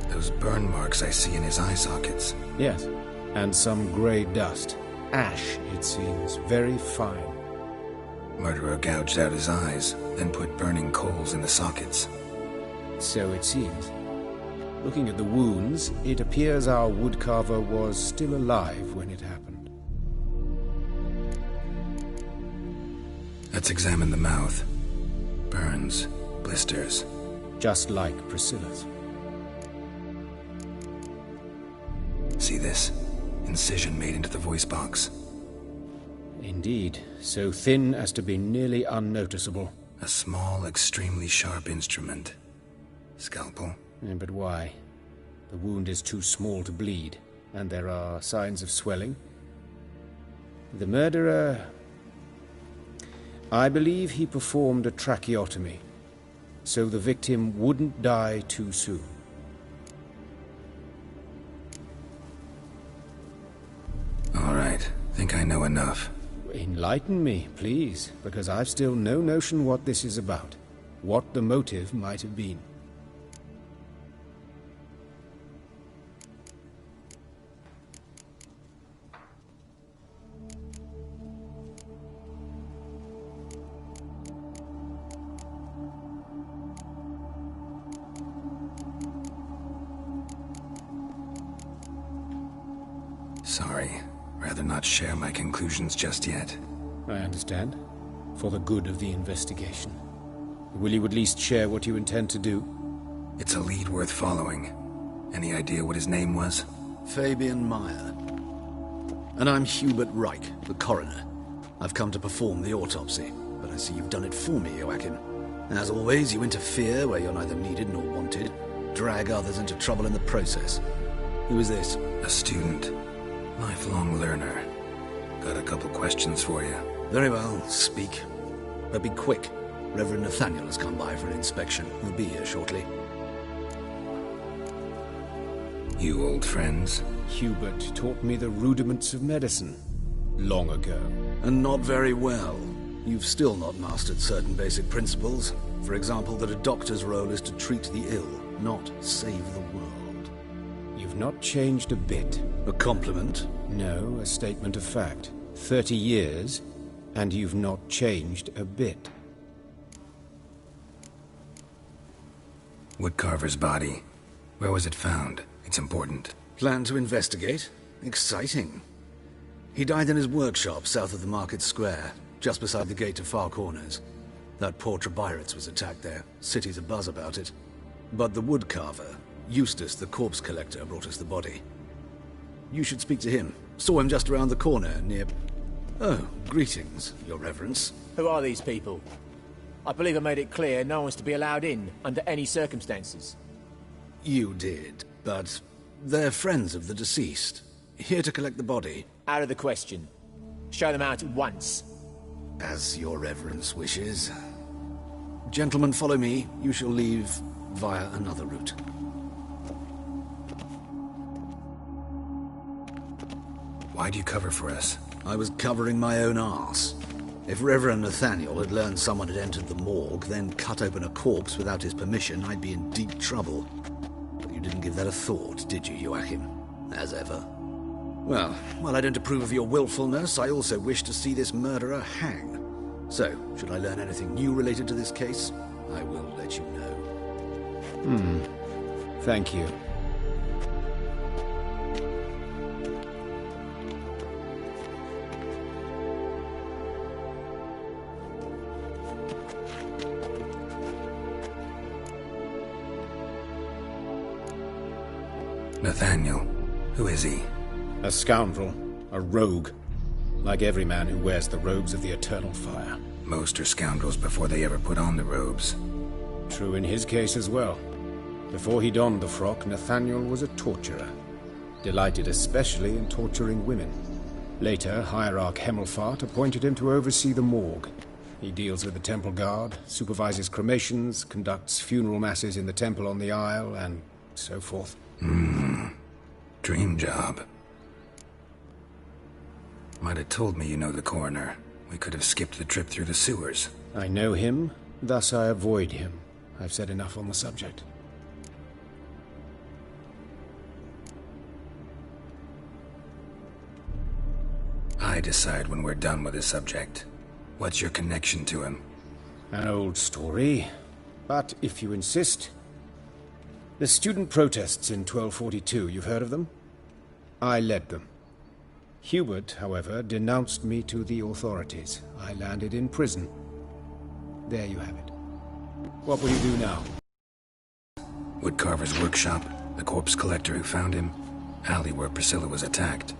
Those burn marks I see in his eye sockets. Yes, and some grey dust. Ash, it seems, very fine. Murderer gouged out his eyes, then put burning coals in the sockets. So it seems. Looking at the wounds, it appears our woodcarver was still alive when it happened. Let's examine the mouth. Burns, blisters. Just like Priscilla's. See this? Incision made into the voice box. Indeed, so thin as to be nearly unnoticeable. A small, extremely sharp instrument. Scalpel. But why? The wound is too small to bleed, and there are signs of swelling. The murderer... I believe he performed a tracheotomy, so the victim wouldn't die too soon. All right, think I know enough. Enlighten me, please, because I've still no notion what this is about, what the motive might have been. Sorry. Rather not share my conclusions just yet. I understand. For the good of the investigation. Will you at least share what you intend to do? It's a lead worth following. Any idea what his name was? Fabian Meyer. And I'm Hubert Reich, the coroner. I've come to perform the autopsy, but I see you've done it for me, Joachim. As always, you interfere where you're neither needed nor wanted, drag others into trouble in the process. Who is this? A student. Lifelong learner. Got a couple questions for you. Very well, speak. But be quick. Reverend Nathaniel has come by for an inspection. He'll be here shortly. You old friends? Hubert taught me the rudiments of medicine. Long ago. And not very well. You've still not mastered certain basic principles. For example, that a doctor's role is to treat the ill, not save the world. You've not changed a bit. A compliment? No, a statement of fact. 30 years, and you've not changed a bit. Woodcarver's body. Where was it found? It's important. Plan to investigate? Exciting. He died in his workshop south of the Market Square, just beside the gate to Far Corners. That poor Trebiritz was attacked there. City's abuzz about it. But the woodcarver, Eustace the corpse collector, brought us the body. You should speak to him. Saw him just around the corner, near... Oh, greetings, Your Reverence. Who are these people? I believe I made it clear no one's to be allowed in, under any circumstances. You did, but they're friends of the deceased. Here to collect the body. Out of the question. Show them out at once. As Your Reverence wishes. Gentlemen, follow me. You shall leave via another route. Why'd you cover for us? I was covering my own arse. If Reverend Nathaniel had learned someone had entered the morgue, then cut open a corpse without his permission, I'd be in deep trouble. But you didn't give that a thought, did you, Joachim? As ever. Well, while I don't approve of your willfulness, I also wish to see this murderer hang. So, should I learn anything new related to this case, I will let you know. Thank you. Nathaniel, who is he? A scoundrel, a rogue. Like every man who wears the robes of the Eternal Fire. Most are scoundrels before they ever put on the robes. True in his case as well. Before he donned the frock, Nathaniel was a torturer. Delighted especially in torturing women. Later, Hierarch Hemelfart appointed him to oversee the morgue. He deals with the temple guard, supervises cremations, conducts funeral masses in the temple on the Isle, and so forth. Dream job. Might have told me you know the coroner. We could have skipped the trip through the sewers. I know him, thus I avoid him. I've said enough on the subject. I decide when we're done with the subject. What's your connection to him? An old story, but if you insist... The student protests in 1242, you've heard of them? I led them. Hubert, however, denounced me to the authorities. I landed in prison. There you have it. What will you do now? Woodcarver's workshop, the corpse collector who found him, alley where Priscilla was attacked.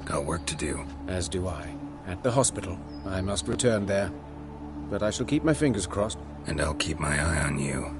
Got work to do. As do I. At the hospital. I must return there. But I shall keep my fingers crossed. And I'll keep my eye on you.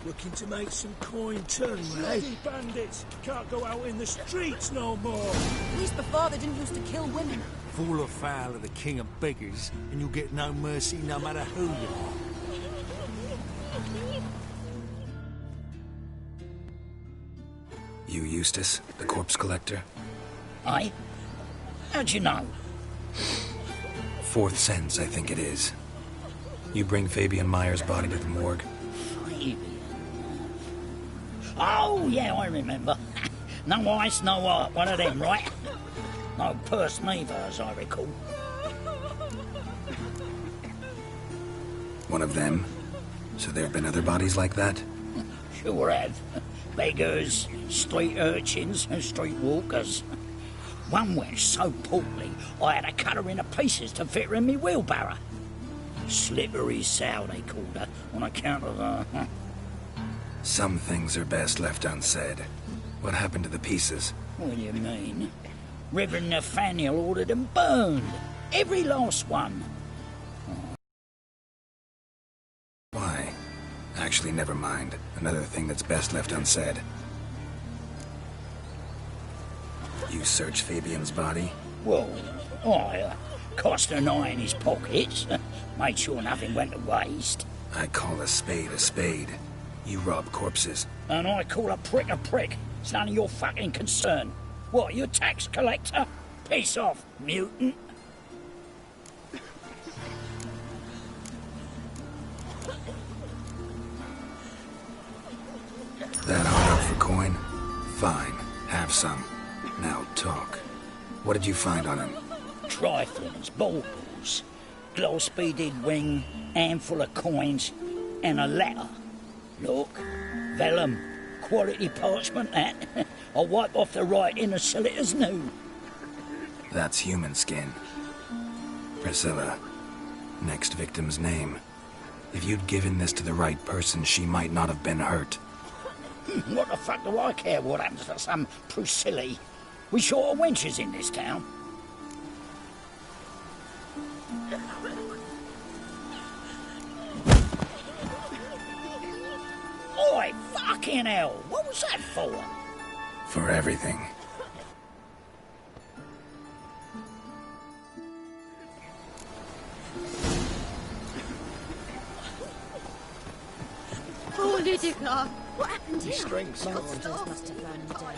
Looking to make some coin too, eh? Bandits can't go out in the streets no more. At least before they didn't used to kill women. Fall afoul of the king of beggars, and you'll get no mercy no matter who you are. You Eustace, the corpse collector? Aye? How'd you know? Fourth sense, I think it is. You bring Fabian Meyer's body to the morgue? Fabian? Oh, yeah, I remember. No ice, no heart, one of them, right? No purse neither, as I recall. One of them? So there have been other bodies like that? Sure have. Beggars, street urchins, and street walkers. One went so portly, I had to cut her into pieces to fit her in me wheelbarrow. Slippery sow, they called her, on account of her. Some things are best left unsaid. What happened to the pieces? What do you mean? Reverend Nathaniel ordered them burned. Every last one. Why? Actually, never mind. Another thing that's best left unsaid. You searched Fabian's body? Well, I cast an eye in his pockets. Made sure nothing went to waste. I call a spade a spade. You rob corpses. And I call a prick a prick. It's none of your fucking concern. What, you tax collector? Piss off, mutant. That hard for coin? Fine, have some. Now talk. What did you find on him? Triflings, baubles, gloss-beaded ring, handful of coins, and a letter. Look, vellum, quality parchment that. I'll wipe off the writing and sell it as new. That's human skin. Priscilla. Next victim's name. If you'd given this to the right person, she might not have been hurt. What the fuck do I care what happens to some Priscilla? We short of wenches in this town. Oi, fucking hell! What was that for? For everything. Oh, Lydica! What happened here? Strength's gone. Must have run down.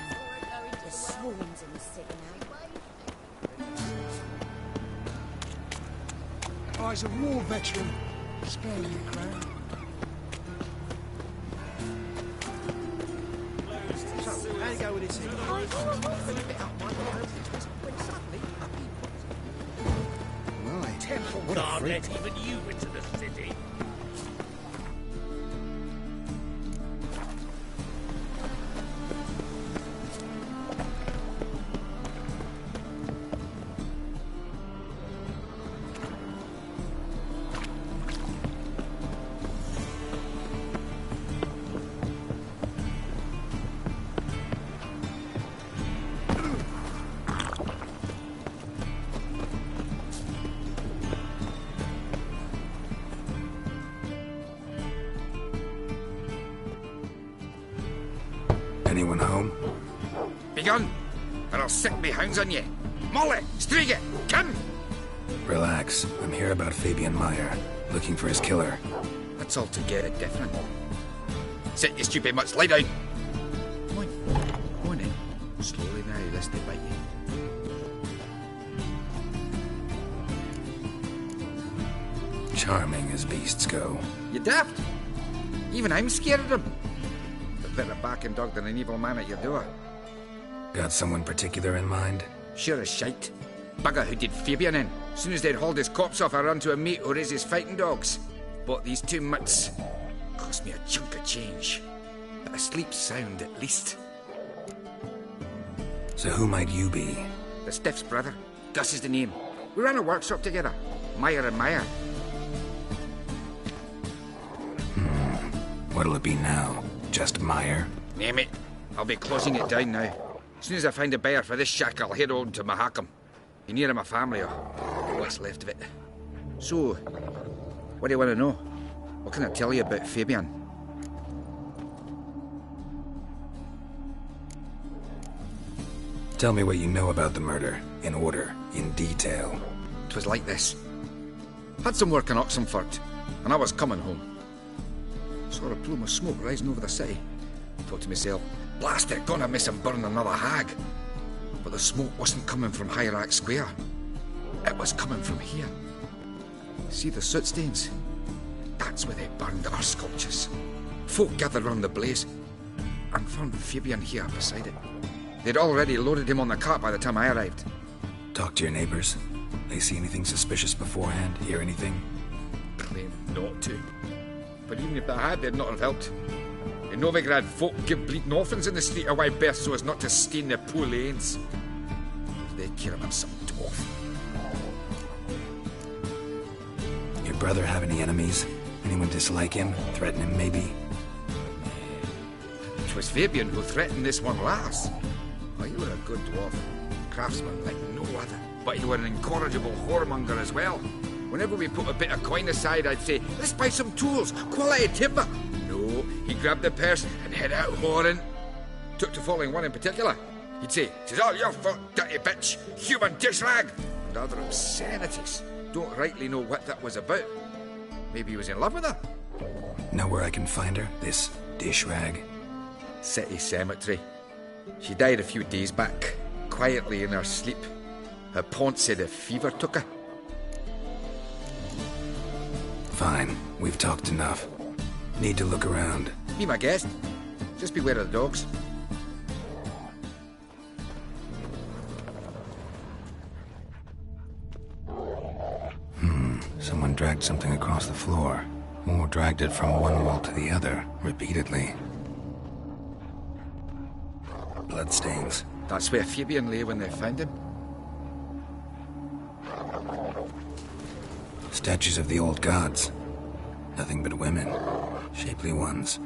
The swarms in the city now. I's a war veteran. Spare you, Crown. So, how you go with this thing? Right. Temple What a Guard freak. let even you into the city. Anyone home? Begone, or I'll set me hounds on ye. Molly, Striga, come! Relax. I'm here about Fabian Meyer, looking for his killer. That's altogether different. Sit, you stupid mutts, lie down. Come on in. Slowly now, lest they bite you. Charming as beasts go. You daft? Even I'm scared of them. A better barking dog than an evil man at your door. Got someone particular in mind? Sure as shite. Bugger who did Fabian in. As soon as they'd hauled his corpse off, I run to a mate who raises fighting dogs. Bought these 2 mutts. Cost me a chunk of change. But I sleep sound at least. So who might you be? The Stiff's brother. Gus is the name. We ran a workshop together. Meyer and Meyer. What'll it be now? Just Meyer? Name it. I'll be closing it down now. As soon as I find a buyer for this shack, I'll head on to Mahakam. Be near my family or what's left of it. So, what do you want to know? What can I tell you about Fabian? Tell me what you know about the murder, in order, in detail. It was like this. Had some work in Oxenford, and I was coming home. Saw a plume of smoke rising over the city. Thought to myself, blast it, gonna miss him burn another hag. But the smoke wasn't coming from Hierarch Square. It was coming from here. See the soot stains? That's where they burned our sculptures. Folk gathered round the blaze and found Fabian here beside it. They'd already loaded him on the cart by the time I arrived. Talk to your neighbors. They see anything suspicious beforehand? Hear anything? Claim not to. But even if they had, they'd not have helped. In Novigrad, folk give bleeding orphans in the street a wide berth so as not to stain their poor lanes. They care about some dwarf. Your brother have any enemies? Anyone dislike him? Threaten him, maybe? 'Twas Fabian who threatened this one last. Oh, you were a good dwarf. Craftsman like no other. But you were an incorrigible whoremonger as well. Whenever we put a bit of coin aside, I'd say, let's buy some tools, quality timber. No, he grabbed the purse and head out whoring. Took to following one in particular. He'd say, "'Tis all your fault, dirty bitch, human dish rag," and other obscenities. Don't rightly know what that was about. Maybe he was in love with her. Know where I can find her? This dish rag? City cemetery. She died a few days back, quietly in her sleep. Her pont said a fever took her. Fine, we've talked enough. Need to look around. Be my guest. Just beware of the dogs. Someone dragged something across the floor. Or dragged it from one wall to the other, repeatedly. Bloodstains. That's where Fabian lay when they found him. Statues of the old gods. Nothing but women. Shapely ones.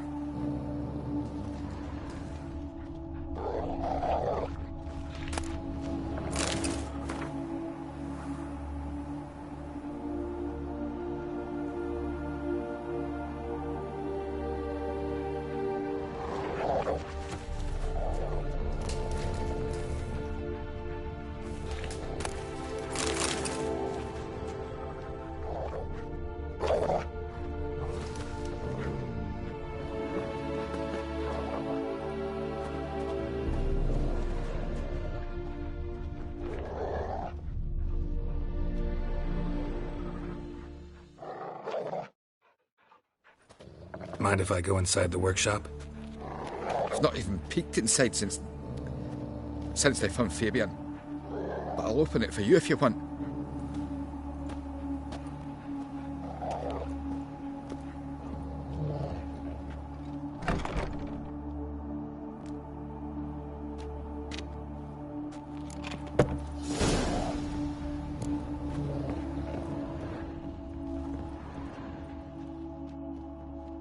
Mind if I go inside the workshop? I've not even peeked inside since they found Fabian. But I'll open it for you if you want.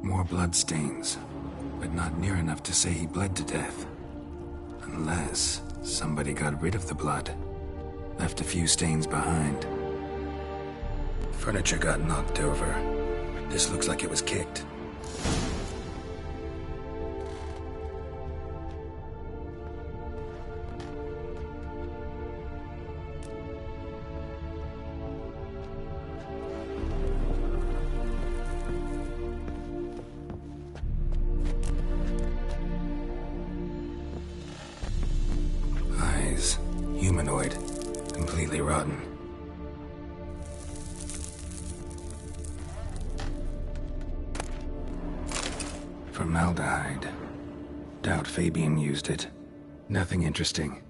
More bloodstains, but not near enough to say he bled to death. Unless somebody got rid of the blood, left a few stains behind. Furniture got knocked over. This looks like it was kicked. Humanoid. Completely rotten. Formaldehyde. Doubt Fabian used it. Nothing interesting.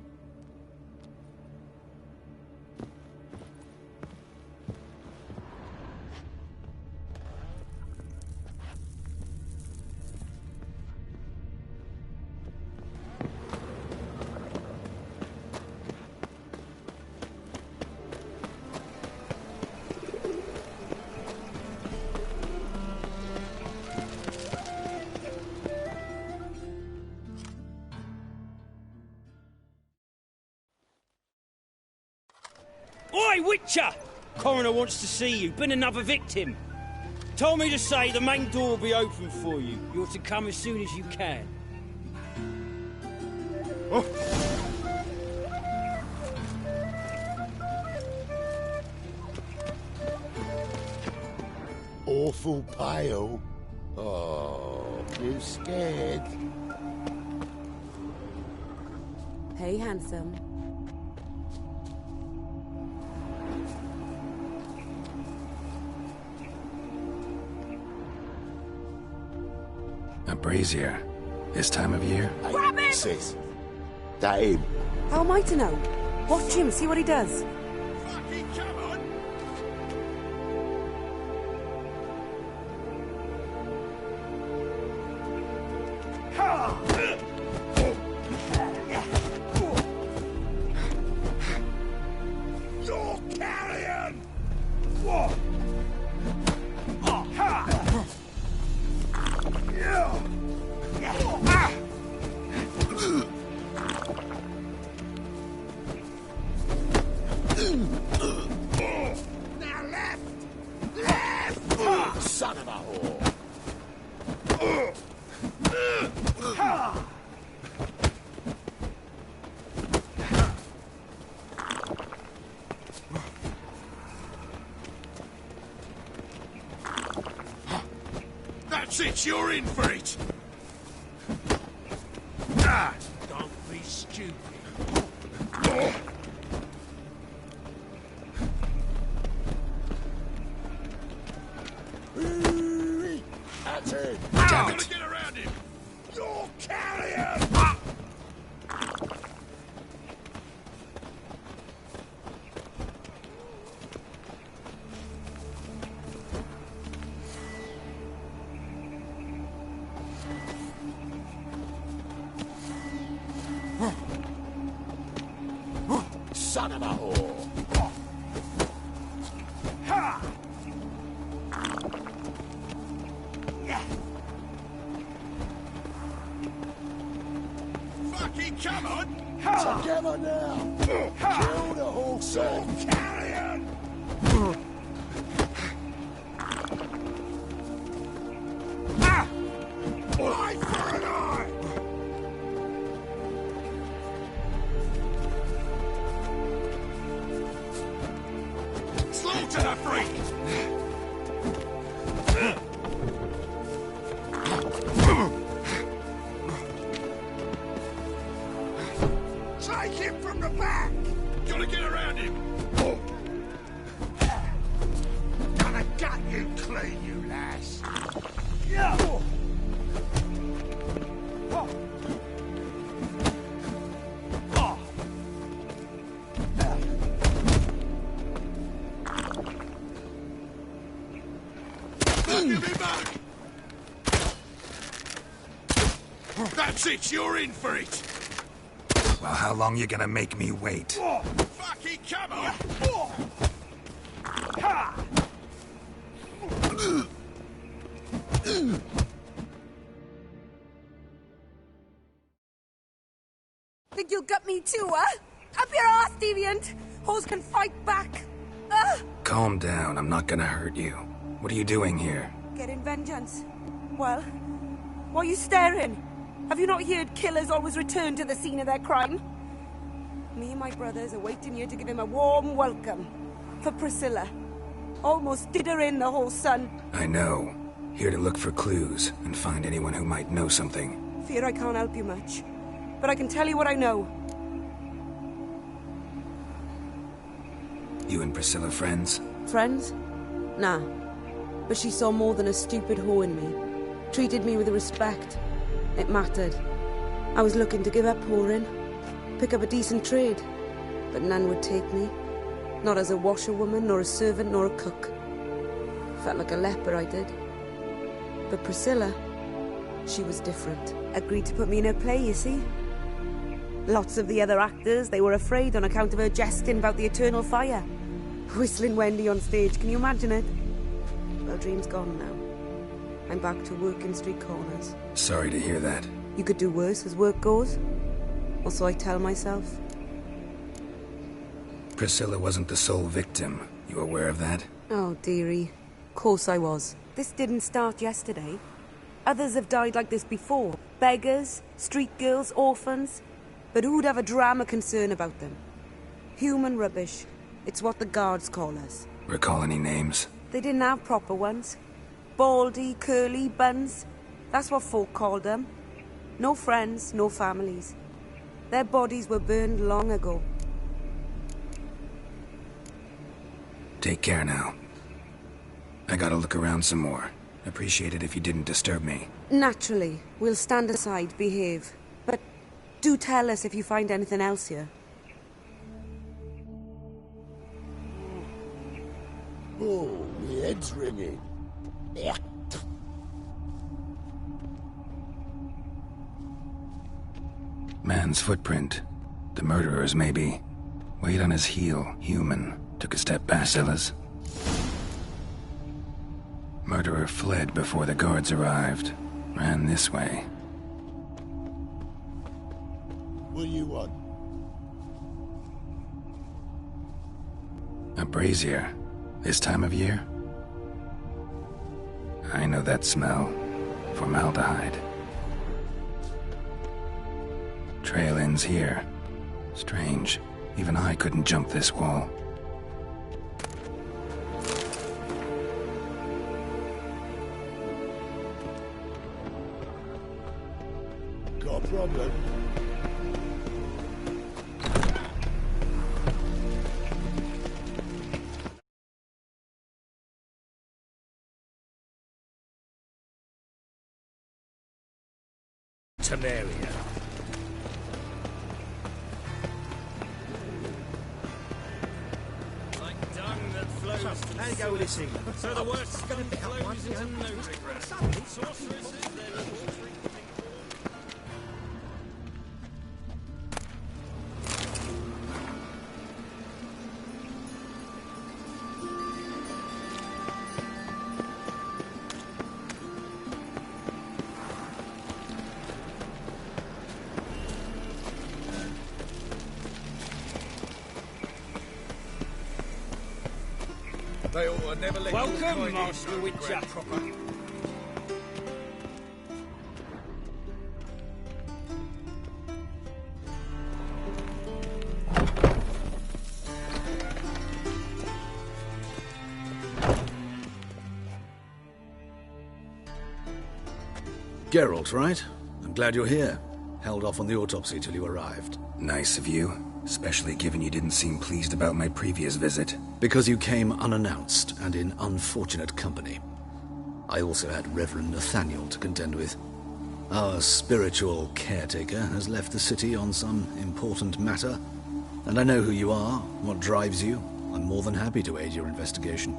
Oi, Witcher! Coroner wants to see you. Been another victim. Told me to say the main door will be open for you. You're to come as soon as you can. Oh. Awful pale. Oh, you scared? Hey, handsome. A brazier. This time of year? Grab him! Sis, that him? How am I to know? Watch him, see what he does. Fucking come on! You're carrion! What? Now left! Left! Son of a whore! That's it, you're in for it! Don't be stupid. That's it! Damn it! Get around him! You're carrion! Son of a whore! Hey, come on! Together now! Kill the whole son! Carrion! Eye for an eye! Slaughter the freak! Take him from the back! Gotta get around him! Gonna gut you clean, you lass! Yeah! Give me back! That's it, you're in for it! Well, how long you gonna make me wait? Fucking come on! Think you'll gut me too, huh? Up your ass, deviant! Hoes can fight back! Calm down, I'm not gonna hurt you. What are you doing here? Getting vengeance. Well, why are you staring? Have you not heard killers always return to the scene of their crime? Me and my brothers are waiting here to give him a warm welcome. For Priscilla. Almost did her in, the whole son. I know. Here to look for clues and find anyone who might know something. Fear I can't help you much. But I can tell you what I know. You and Priscilla friends? Friends? Nah. But she saw more than a stupid whore in me. Treated me with respect. It mattered. I was looking to give up whoring. Pick up a decent trade. But none would take me. Not as a washerwoman, nor a servant, nor a cook. Felt like a leper, I did. But Priscilla, she was different. Agreed to put me in her play, you see? Lots of the other actors, they were afraid on account of her jesting about the eternal fire. Whistling Wendy on stage, can you imagine it? Well, dream's gone now. I'm back to working street corners. Sorry to hear that. You could do worse as work goes. Or so I tell myself. Priscilla wasn't the sole victim. You aware of that? Oh, dearie. Course I was. This didn't start yesterday. Others have died like this before. Beggars, street girls, orphans. But who'd have a drama concern about them? Human rubbish. It's what the guards call us. Recall any names? They didn't have proper ones. Baldy, curly, buns. That's what folk called them. No friends, no families. Their bodies were burned long ago. Take care now. I gotta look around some more. Appreciate it if you didn't disturb me. Naturally. We'll stand aside, behave. But do tell us if you find anything else here. Oh, my head's ringing. Man's footprint. The murderer's, maybe. Weight on his heel, human. Took a step past Priscilla's. Murderer fled before the guards arrived. Ran this way. What do you want? A brazier. This time of year? I know that smell. Formaldehyde. Trail ends here. Strange. Even I couldn't jump this wall. Got a problem? Temeria. Like dung that flows from How you go with this thing? So the worst scum flows into no regret. Sorceresses, their little treatment. They ought to never let Welcome, your kind Master in Witcher. Novigrad proper. Geralt, right? I'm glad you're here. Held off on the autopsy till you arrived. Nice of you, especially given you didn't seem pleased about my previous visit. Because you came unannounced and in unfortunate company. I also had Reverend Nathaniel to contend with. Our spiritual caretaker has left the city on some important matter, and I know who you are, what drives you. I'm more than happy to aid your investigation.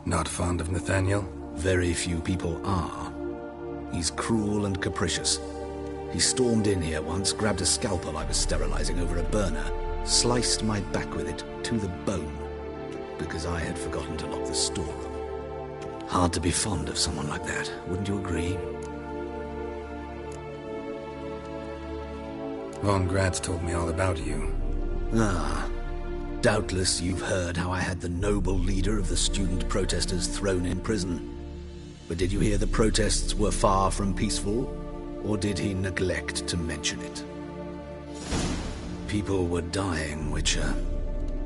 Not fond of Nathaniel? Very few people are. He's cruel and capricious. He stormed in here once, grabbed a scalpel I was sterilizing over a burner, sliced my back with it to the bone, because I had forgotten to lock the store. Hard to be fond of someone like that, wouldn't you agree? Von Gratz told me all about you. Ah. Doubtless you've heard how I had the noble leader of the student protesters thrown in prison. But did you hear the protests were far from peaceful, or did he neglect to mention it? People were dying, Witcher.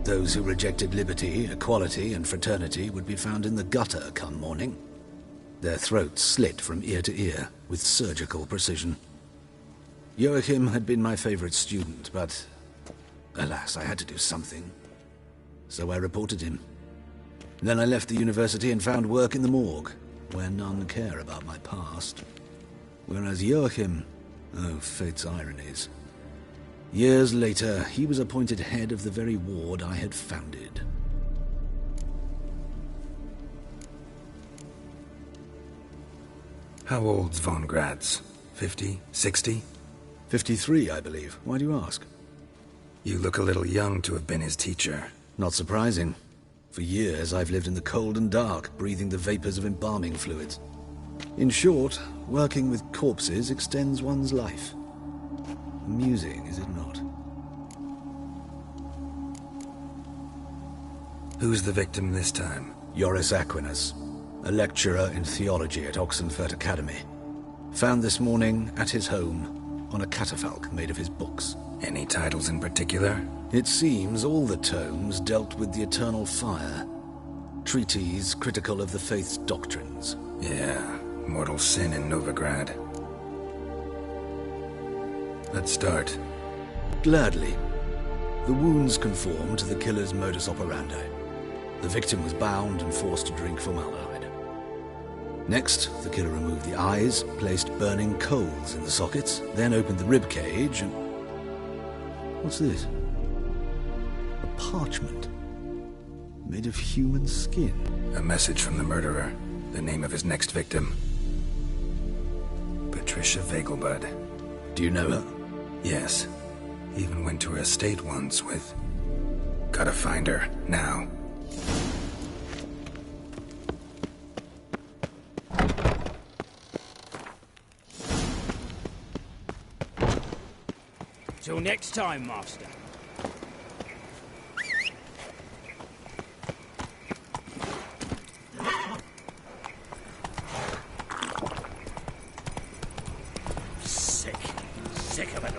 Those who rejected liberty, equality, and fraternity would be found in the gutter come morning. Their throats slit from ear to ear, with surgical precision. Joachim had been my favorite student, but alas, I had to do something. So I reported him. Then I left the university and found work in the morgue, where none care about my past. Whereas Joachim, oh, fate's ironies. Years later, he was appointed head of the very ward I had founded. How old's Von Gratz? 50? 60? 53, I believe. Why do you ask? You look a little young to have been his teacher. Not surprising. For years, I've lived in the cold and dark, breathing the vapors of embalming fluids. In short, working with corpses extends one's life. Amusing, is it not? Who's the victim this time? Joris Aquinas, a lecturer in theology at Oxenfurt Academy. Found this morning at his home on a catafalque made of his books. Any titles in particular? It seems all the tomes dealt with the eternal fire. Treatises critical of the faith's doctrines. Yeah, mortal sin in Novigrad. Let's start. Gladly. The wounds conform to the killer's modus operandi. The victim was bound and forced to drink formaldehyde. Next, the killer removed the eyes, placed burning coals in the sockets, then opened the rib cage and... What's this? A parchment. Made of human skin. A message from the murderer. The name of his next victim. Patricia Vegelbud. Do you know her? Yes. Even went to her estate once with... Gotta find her, now. Till next time, Master. Sick of it.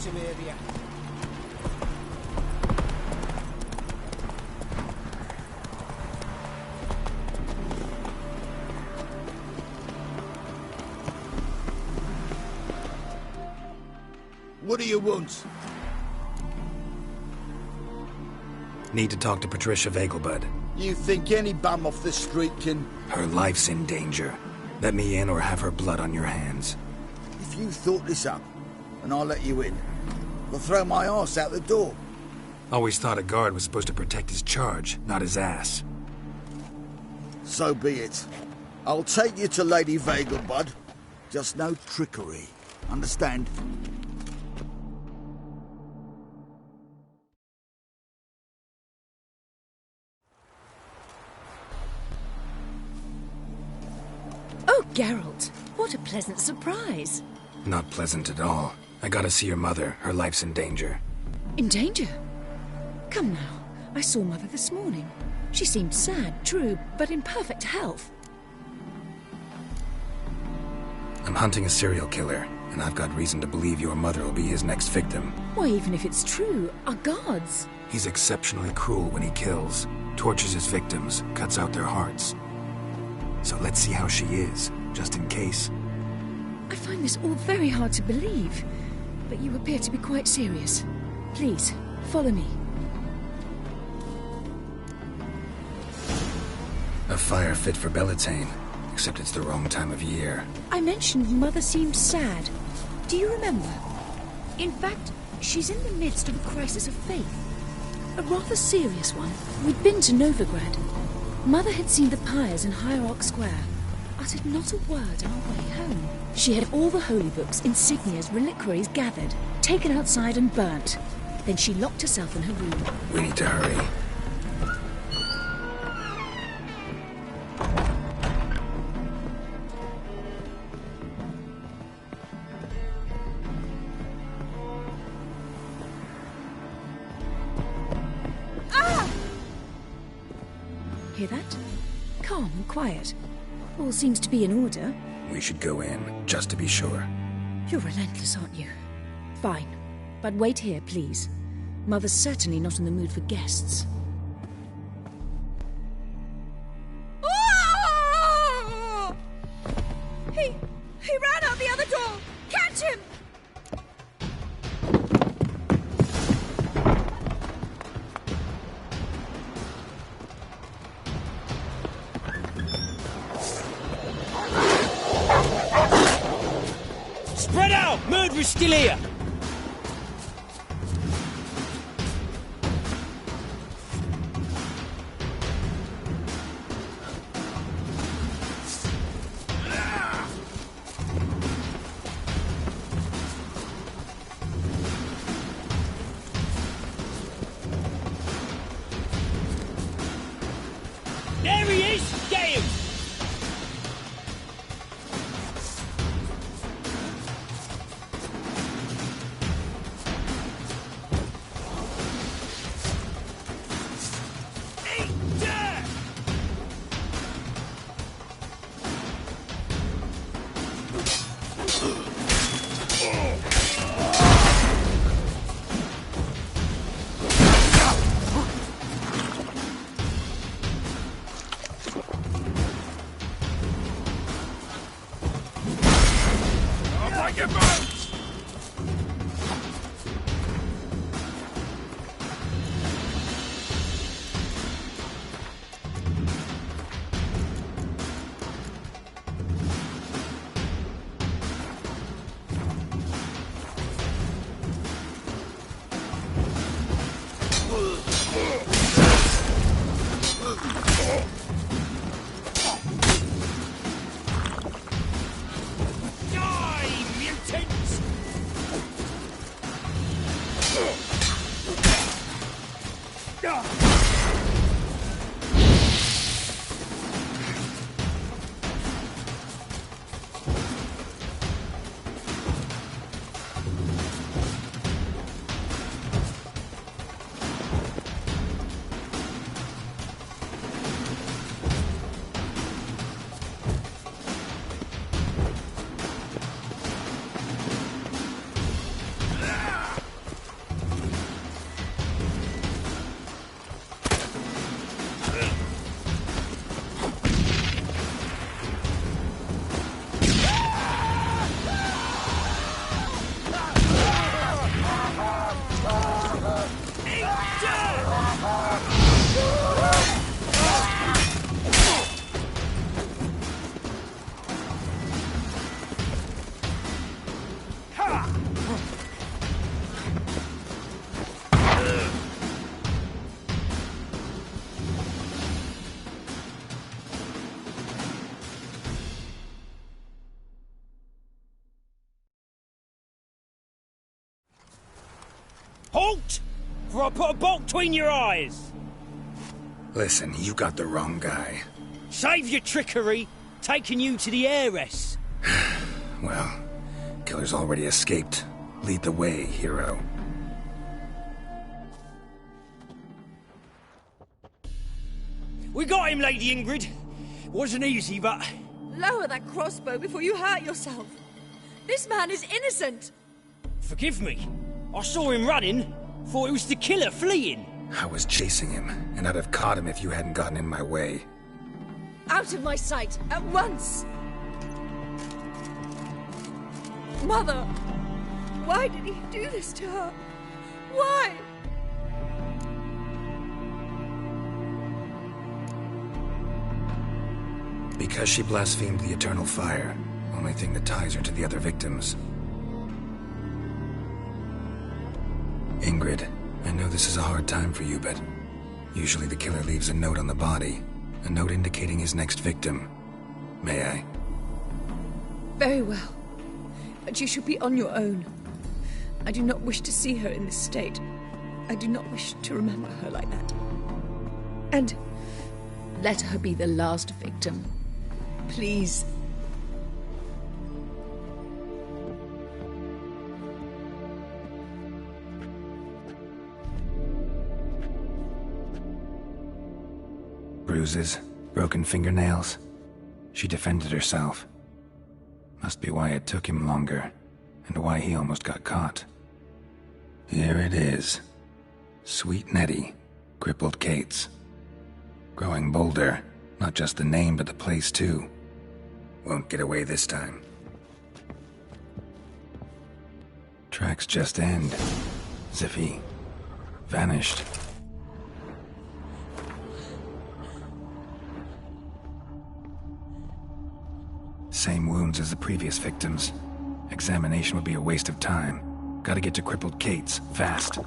to area. What do you want? Need to talk to Patricia Vegelbud. You think any bum off the street can... Her life's in danger. Let me in or have her blood on your hands. If you thought this up, and I'll let you in, I'll throw my arse out the door. Always thought a guard was supposed to protect his charge, not his ass. So be it. I'll take you to Lady Vegelbud. Just no trickery. Understand? Oh, Geralt, what a pleasant surprise. Not pleasant at all. I gotta see your mother. Her life's in danger. In danger? Come now, I saw Mother this morning. She seemed sad, true, but in perfect health. I'm hunting a serial killer, and I've got reason to believe your mother will be his next victim. Why, even if it's true, our guards... He's exceptionally cruel when he kills, tortures his victims, cuts out their hearts. So let's see how she is, just in case. I find this all very hard to believe, but you appear to be quite serious. Please, follow me. A fire fit for Bellatane, except it's the wrong time of year. I mentioned Mother seemed sad. Do you remember? In fact, she's in the midst of a crisis of faith. A rather serious one. We'd been to Novigrad. Mother had seen the pyres in Hierarch Square, uttered not a word on our way home. She had all the holy books, insignias, reliquaries gathered, taken outside and burnt. Then she locked herself in her room. We need to hurry. Hear that? Calm and quiet. All seems to be in order. We should go in, just to be sure. You're relentless, aren't you? Fine. But wait here, please. Mother's certainly not in the mood for guests. Oh! He ran out the other door! Catch him! Spread out! Murderer's still here! There he is! Get him! Die, mutants! Halt! For I put a bolt between your eyes. Listen, you got the wrong guy. Save your trickery, taking you to the heiress. Well, killer's already escaped. Lead the way, hero. We got him, Lady Ingrid. Wasn't easy, but... Lower that crossbow before you hurt yourself. This man is innocent. Forgive me. I saw him running. Thought it was the killer fleeing. I was chasing him, and I'd have caught him if you hadn't gotten in my way. Out of my sight, at once! Mother! Why did he do this to her? Why? Because she blasphemed the eternal fire. Only thing that ties her to the other victims. Ingrid, I know this is a hard time for you, but usually the killer leaves a note on the body. A note indicating his next victim. May I? Very well. But you should be on your own. I do not wish to see her in this state. I do not wish to remember her like that. And let her be the last victim. Please. Bruises, broken fingernails. She defended herself. Must be why it took him longer, and why he almost got caught. Here it is. Sweet Nettie, crippled Kate's. Growing bolder, not just the name but the place too. Won't get away this time. Tracks just end. As if he vanished. Same wounds as the previous victims. Examination would be a waste of time. Gotta get to crippled Kate's, fast.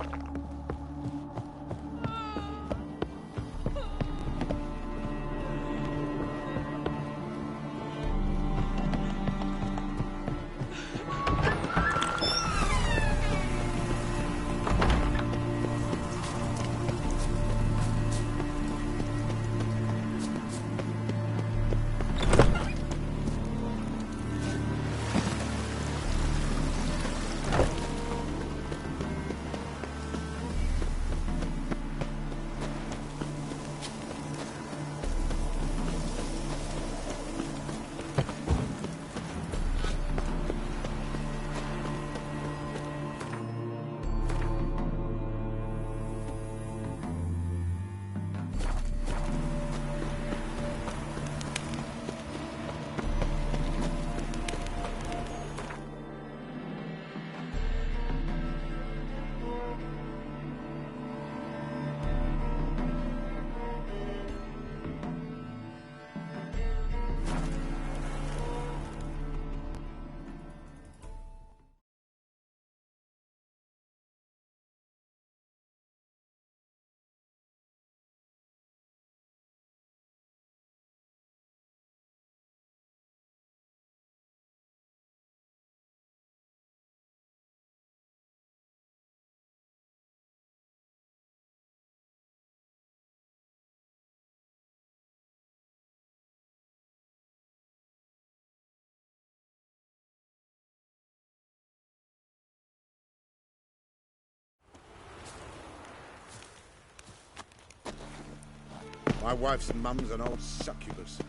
My wife's mum's an old succubus.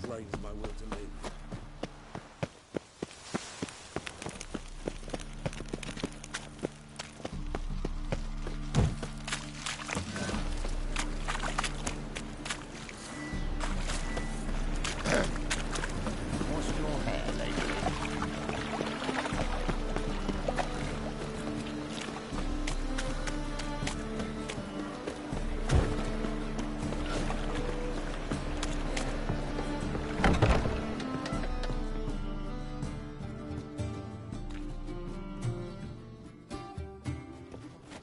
Drains my will to live. What's your hair, lady?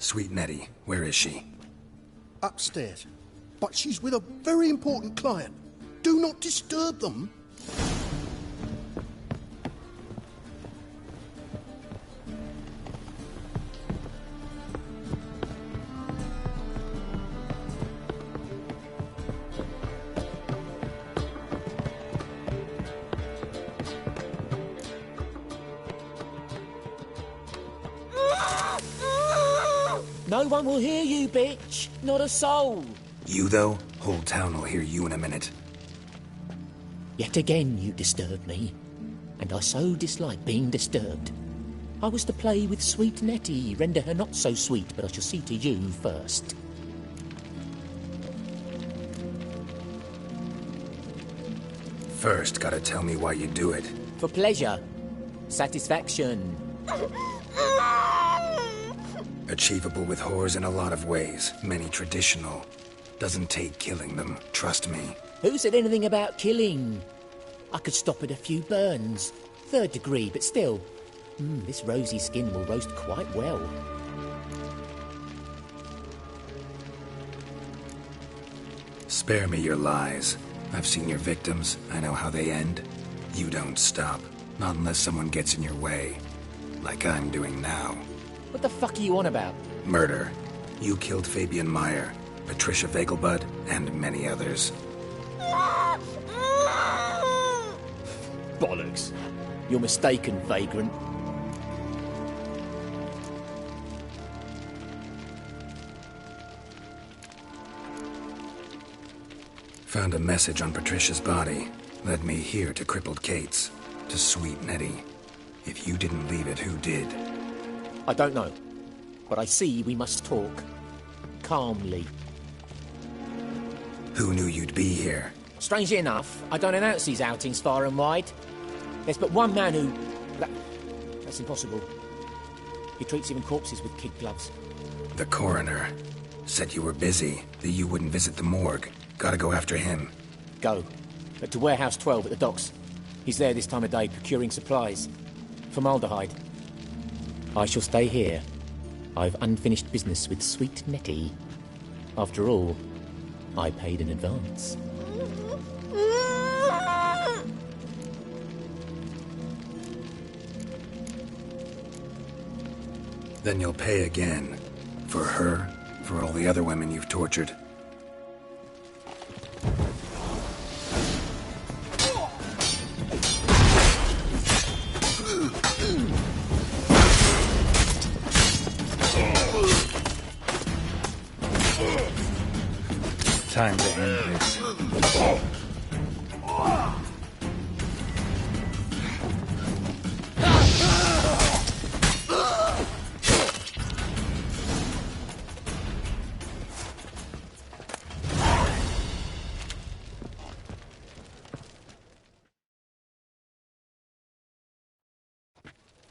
Sweet Nettie, where is she? Upstairs. But she's with a very important client. Do not disturb them. No one will hear you, bitch. Not a soul. You, though? Whole town will hear you in a minute. Yet again you disturb me, and I so dislike being disturbed. I was to play with sweet Nettie, render her not so sweet, but I shall see to you first. First, gotta tell me why you do it. For pleasure. Satisfaction. Achievable with whores in a lot of ways, many traditional. Doesn't take killing them, trust me. Who said anything about killing? I could stop at a few burns. 3rd degree, but still. This rosy skin will roast quite well. Spare me your lies. I've seen your victims. I know how they end. You don't stop. Not unless someone gets in your way. Like I'm doing now. What the fuck are you on about? Murder. You killed Fabian Meyer, Patricia Vegelbud, and many others. Bollocks. You're mistaken, vagrant. Found a message on Patricia's body. Led me here to crippled Kate's. To sweet Nettie. If you didn't leave it, who did? I don't know. But I see we must talk. Calmly. Who knew you'd be here? Strangely enough, I don't announce these outings far and wide. There's but one man who... That's impossible. He treats even corpses with kid gloves. The coroner. Said you were busy, that you wouldn't visit the morgue. Gotta go after him. Go. But to Warehouse 12 at the docks. He's there this time of day, procuring supplies. Formaldehyde. I shall stay here. I've unfinished business with sweet Nettie. After all, I paid in advance. Then you'll pay again. For her, for all the other women you've tortured. Time to end this.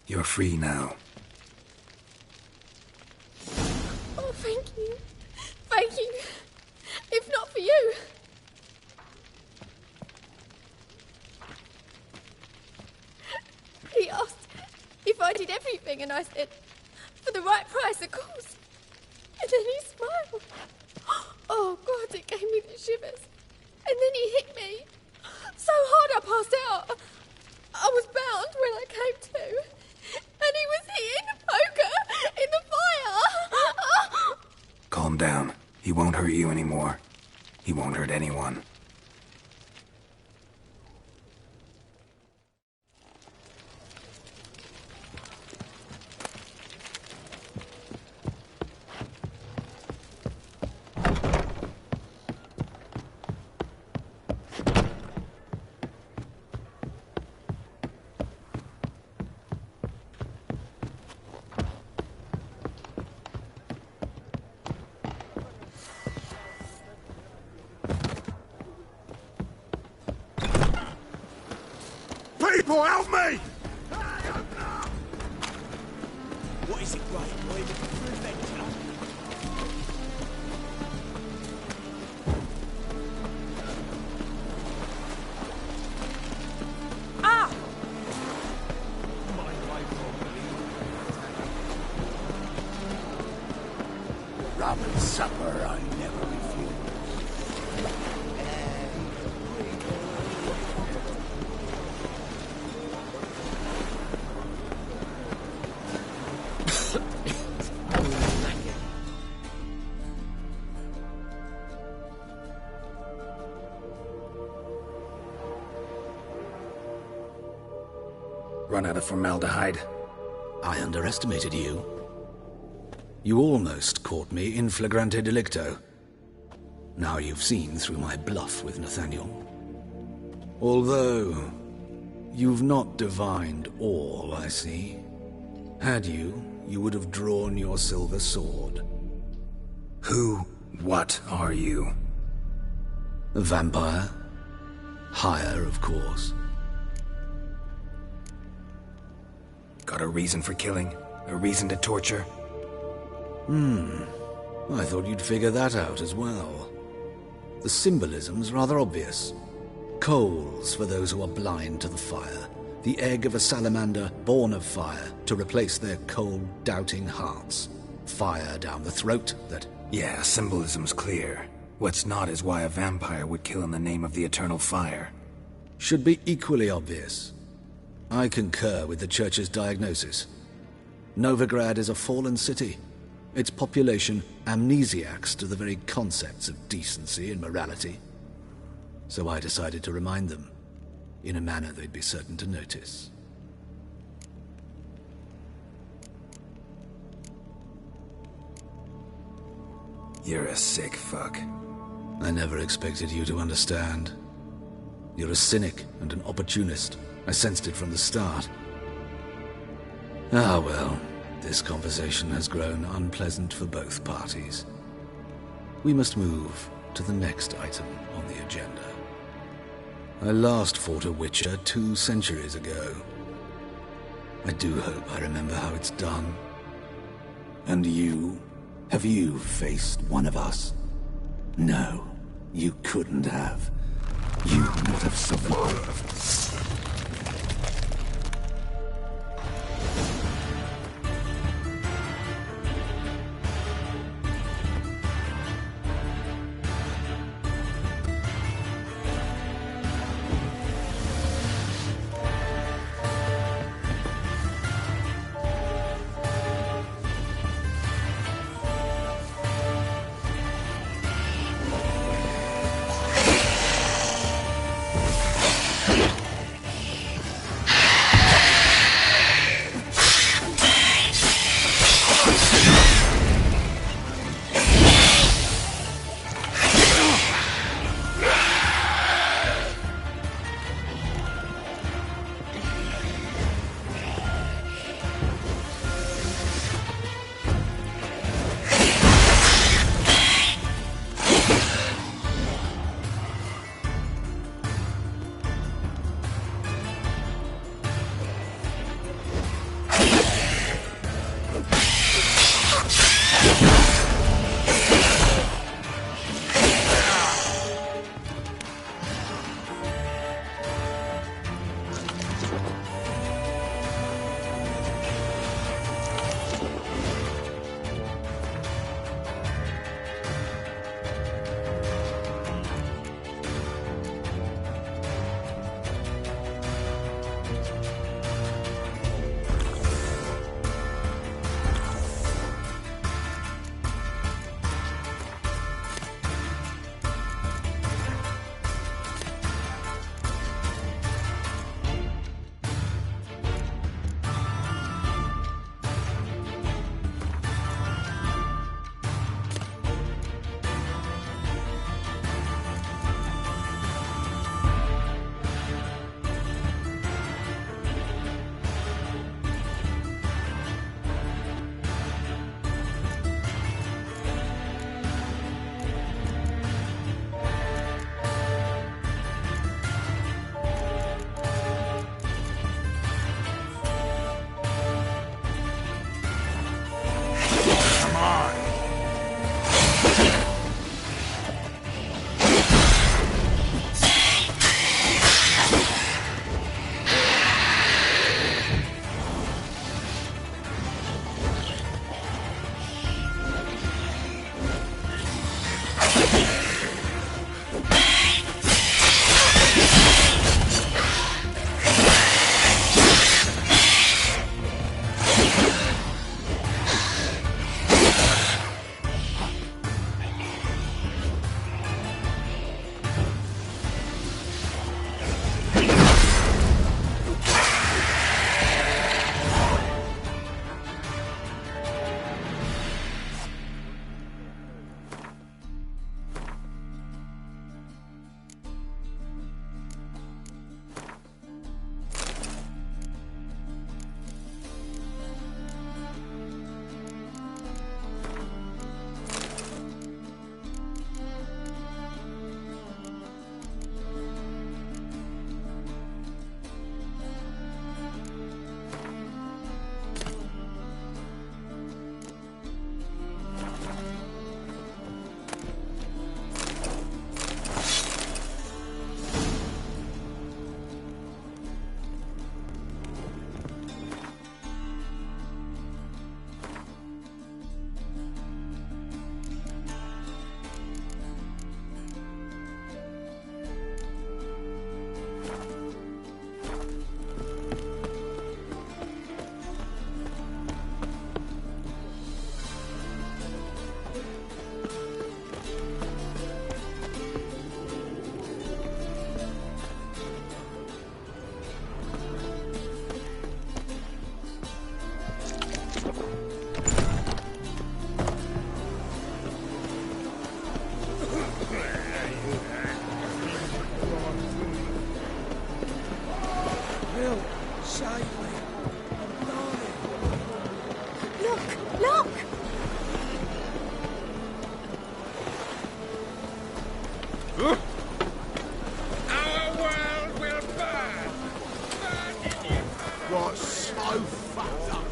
You're free now. Oh, thank you. Thank you. If not for you. He asked if I did everything, and I said, for the right price, of course. And then he smiled. Oh, God, it gave me the shivers. And then he hit me. So hard I passed out. I was bound when I came to. And he was hitting the poker in the fire. Calm down. He won't hurt you anymore. He won't hurt anyone. People, help me! What is it, Grey? Are you looking for adventure? Ah! Rum and supper I never refuse. Run out of formaldehyde. I underestimated you. You almost caught me in flagrante delicto. Now you've seen through my bluff with Nathaniel. Although, you've not divined all, I see. Had you, you would have drawn your silver sword. What are you? A vampire. Higher, of course. Got a reason for killing? A reason to torture? I thought you'd figure that out as well. The symbolism's rather obvious. Coals for those who are blind to the fire. The egg of a salamander born of fire to replace their cold, doubting hearts. Fire down the throat that... Yeah, symbolism's clear. What's not is why a vampire would kill in the name of the eternal fire. Should be equally obvious. I concur with the Church's diagnosis. Novigrad is a fallen city. Its population amnesiacs to the very concepts of decency and morality. So I decided to remind them, in a manner they'd be certain to notice. You're a sick fuck. I never expected you to understand. You're a cynic and an opportunist. I sensed it from the start. Ah well, this conversation has grown unpleasant for both parties. We must move to the next item on the agenda. I last fought a Witcher 2 centuries ago. I do hope I remember how it's done. And you? Have you faced one of us? No, you couldn't have. You would have survived. got so fucked up.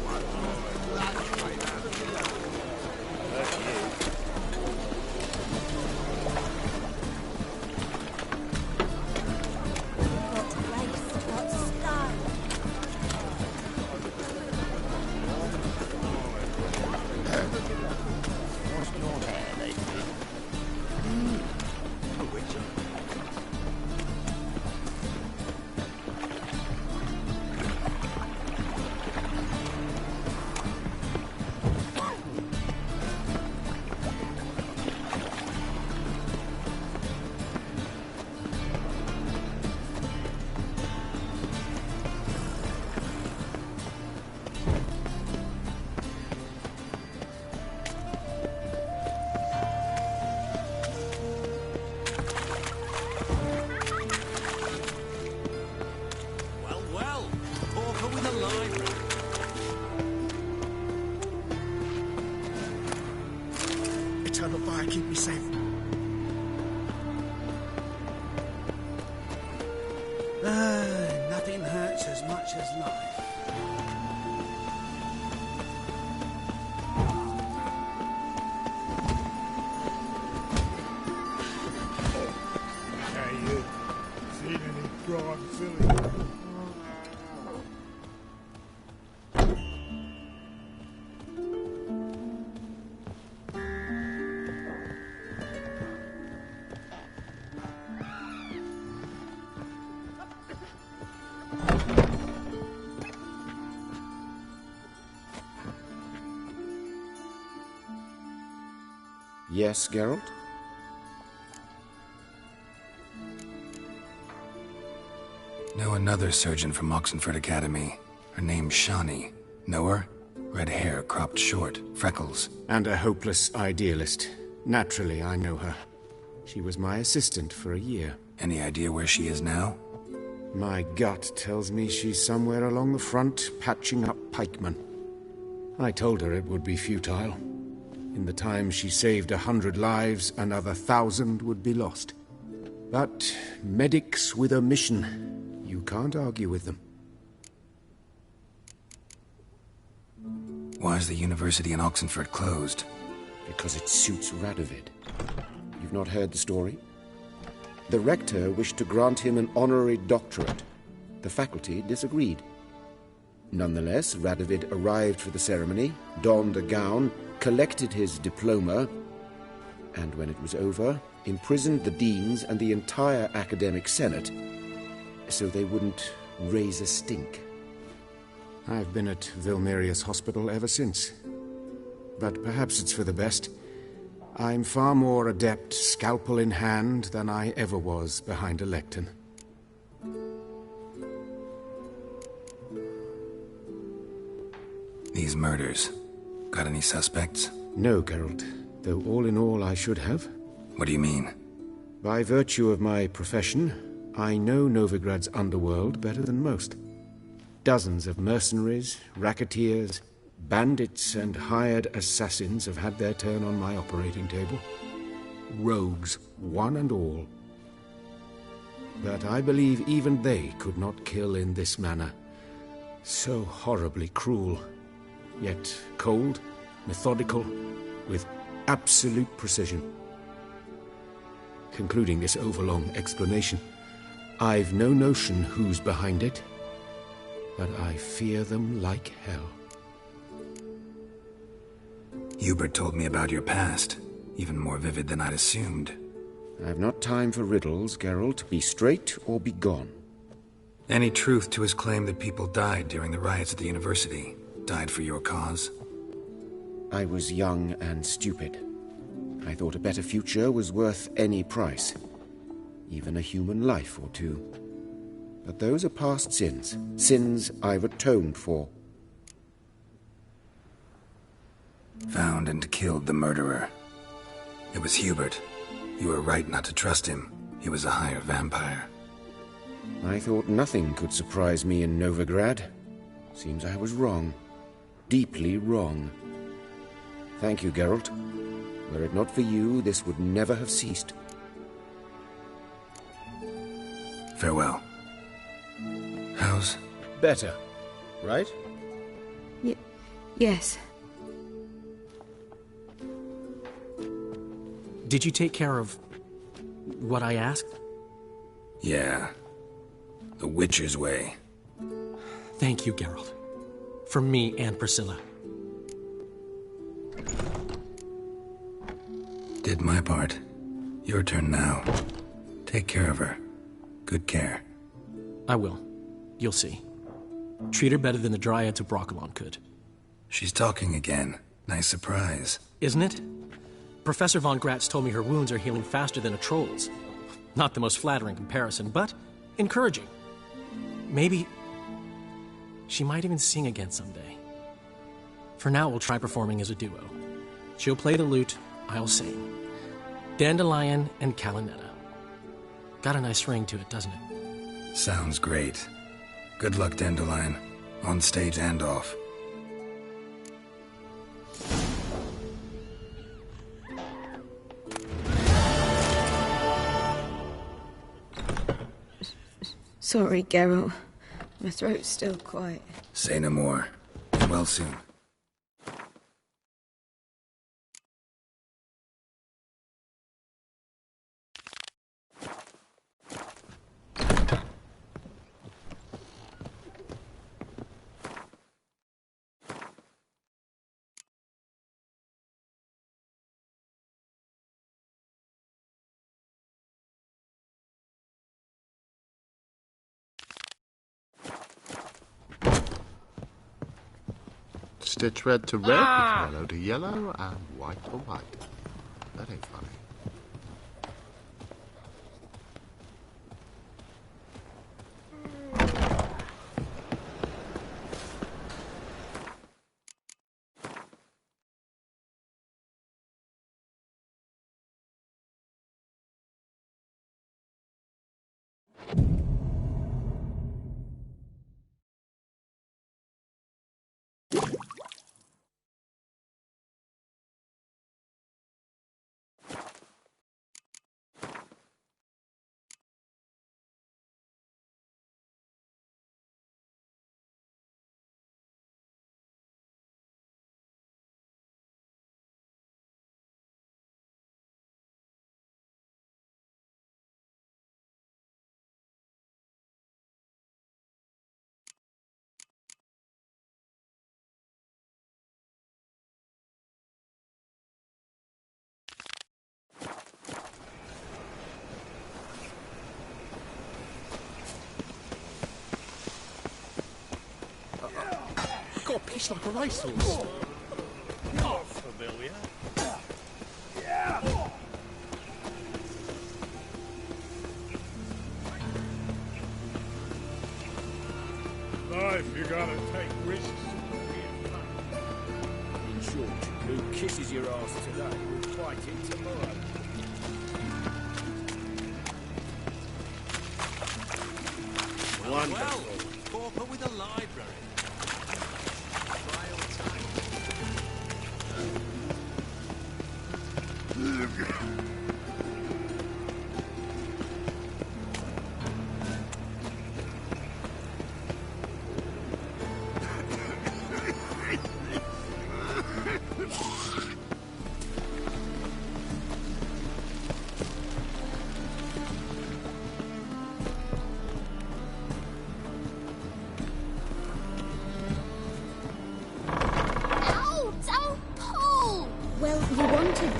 Eternal fire, keep me safe. Nothing hurts as much as life. Hey, you. Seen any prime filly? Yes, Geralt? Know another surgeon from Oxenford Academy. Her name's Shani. Know her? Red hair cropped short, freckles. And a hopeless idealist. Naturally, I know her. She was my assistant for a year. Any idea where she is now? My gut tells me she's somewhere along the front, patching up pikemen. I told her it would be futile. In the time she saved 100 lives, another 1,000 would be lost. But medics with a mission, you can't argue with them. Why is the university in Oxenford closed? Because it suits Radovid. You've not heard the story? The rector wished to grant him an honorary doctorate. The faculty disagreed. Nonetheless, Radovid arrived for the ceremony, donned a gown, collected his diploma, and when it was over, imprisoned the deans and the entire academic senate, so they wouldn't raise a stink. I've been at Vilmerius Hospital ever since. But perhaps it's for the best. I'm far more adept, scalpel in hand, than I ever was behind a lectern. These murders. Got any suspects? No, Geralt. Though all in all I should have. What do you mean? By virtue of my profession, I know Novigrad's underworld better than most. Dozens of mercenaries, racketeers, bandits and hired assassins have had their turn on my operating table. Rogues, one and all. But I believe even they could not kill in this manner. So horribly cruel. Yet cold, methodical, with absolute precision. Concluding this overlong explanation, I've no notion who's behind it, but I fear them like hell. Hubert told me about your past, even more vivid than I'd assumed. I've not time for riddles, Geralt. Be straight or be gone. Any truth to his claim that people died during the riots at the university? Died for your cause? I was young and stupid. I thought a better future was worth any price. Even a human life or two. But those are past sins. Sins I've atoned for. Found and killed the murderer. It was Hubert. You were right not to trust him. He was a higher vampire. I thought nothing could surprise me in Novigrad. Seems I was wrong. Deeply wrong. Thank you, Geralt. Were it not for you, this would never have ceased. Farewell. How's... Better. right? Yes. Did you take care of what I asked? Yeah. The Witcher's way. Thank you, Geralt. From me and Priscilla. Did my part. Your turn now. Take care of her. Good care. I will. You'll see. Treat her better than the Dryads of Brokilon could. She's talking again. Nice surprise. Isn't it? Professor von Gratz told me her wounds are healing faster than a troll's. Not the most flattering comparison, but encouraging. Maybe she might even sing again someday. For now, we'll try performing as a duo. She'll play the lute, I'll sing. Dandelion and Calinetta. Got a nice ring to it, doesn't it? Sounds great. Good luck, Dandelion. On stage and off. Sorry, Geralt. My throat's still quiet. Say no more. Get well soon. Stitch red to red, yellow to yellow, and white to white. That ain't funny. Got a piece like a racehorse. Not familiar. Life, you gotta take risks. In short, who kisses your ass today will fight it tomorrow. Well, pauper with a library.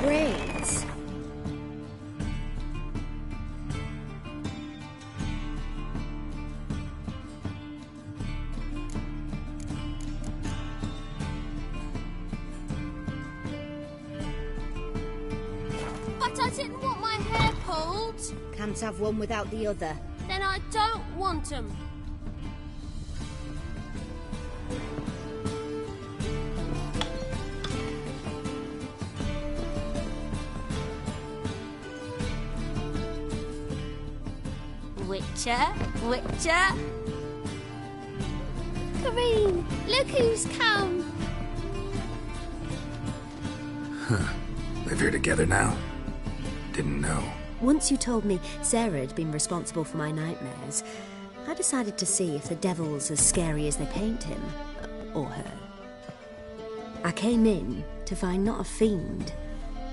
Braids. But I didn't want my hair pulled. Can't have one without the other. Then I don't want 'em. Witcher. Kareen, look who's come. Huh. Live here together now? Didn't know. Once you told me Sarah had been responsible for my nightmares, I decided to see if the devil's as scary as they paint him. Or her. I came in to find not a fiend,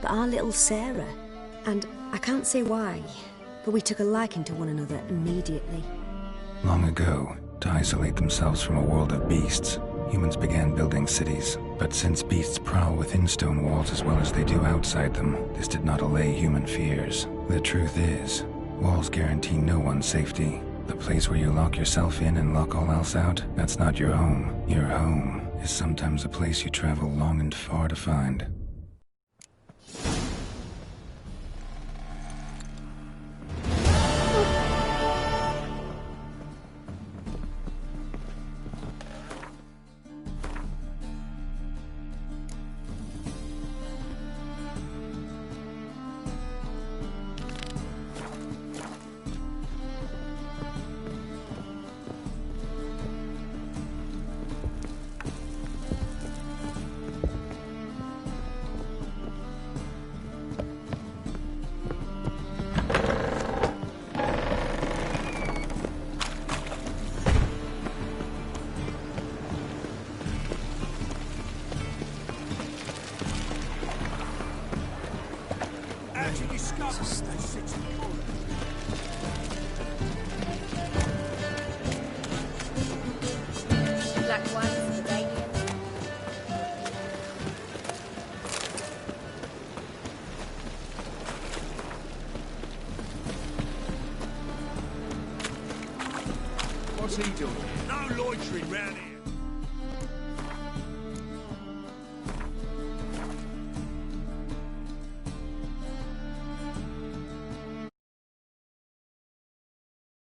but our little Sarah. And I can't say why, but we took a liking to one another immediately. Long ago, to isolate themselves from a world of beasts, humans began building cities. But since beasts prowl within stone walls as well as they do outside them, this did not allay human fears. The truth is, walls guarantee no one's safety. The place where you lock yourself in and lock all else out, that's not your home. Your home is sometimes a place you travel long and far to find. What's he doing? No loitering round here.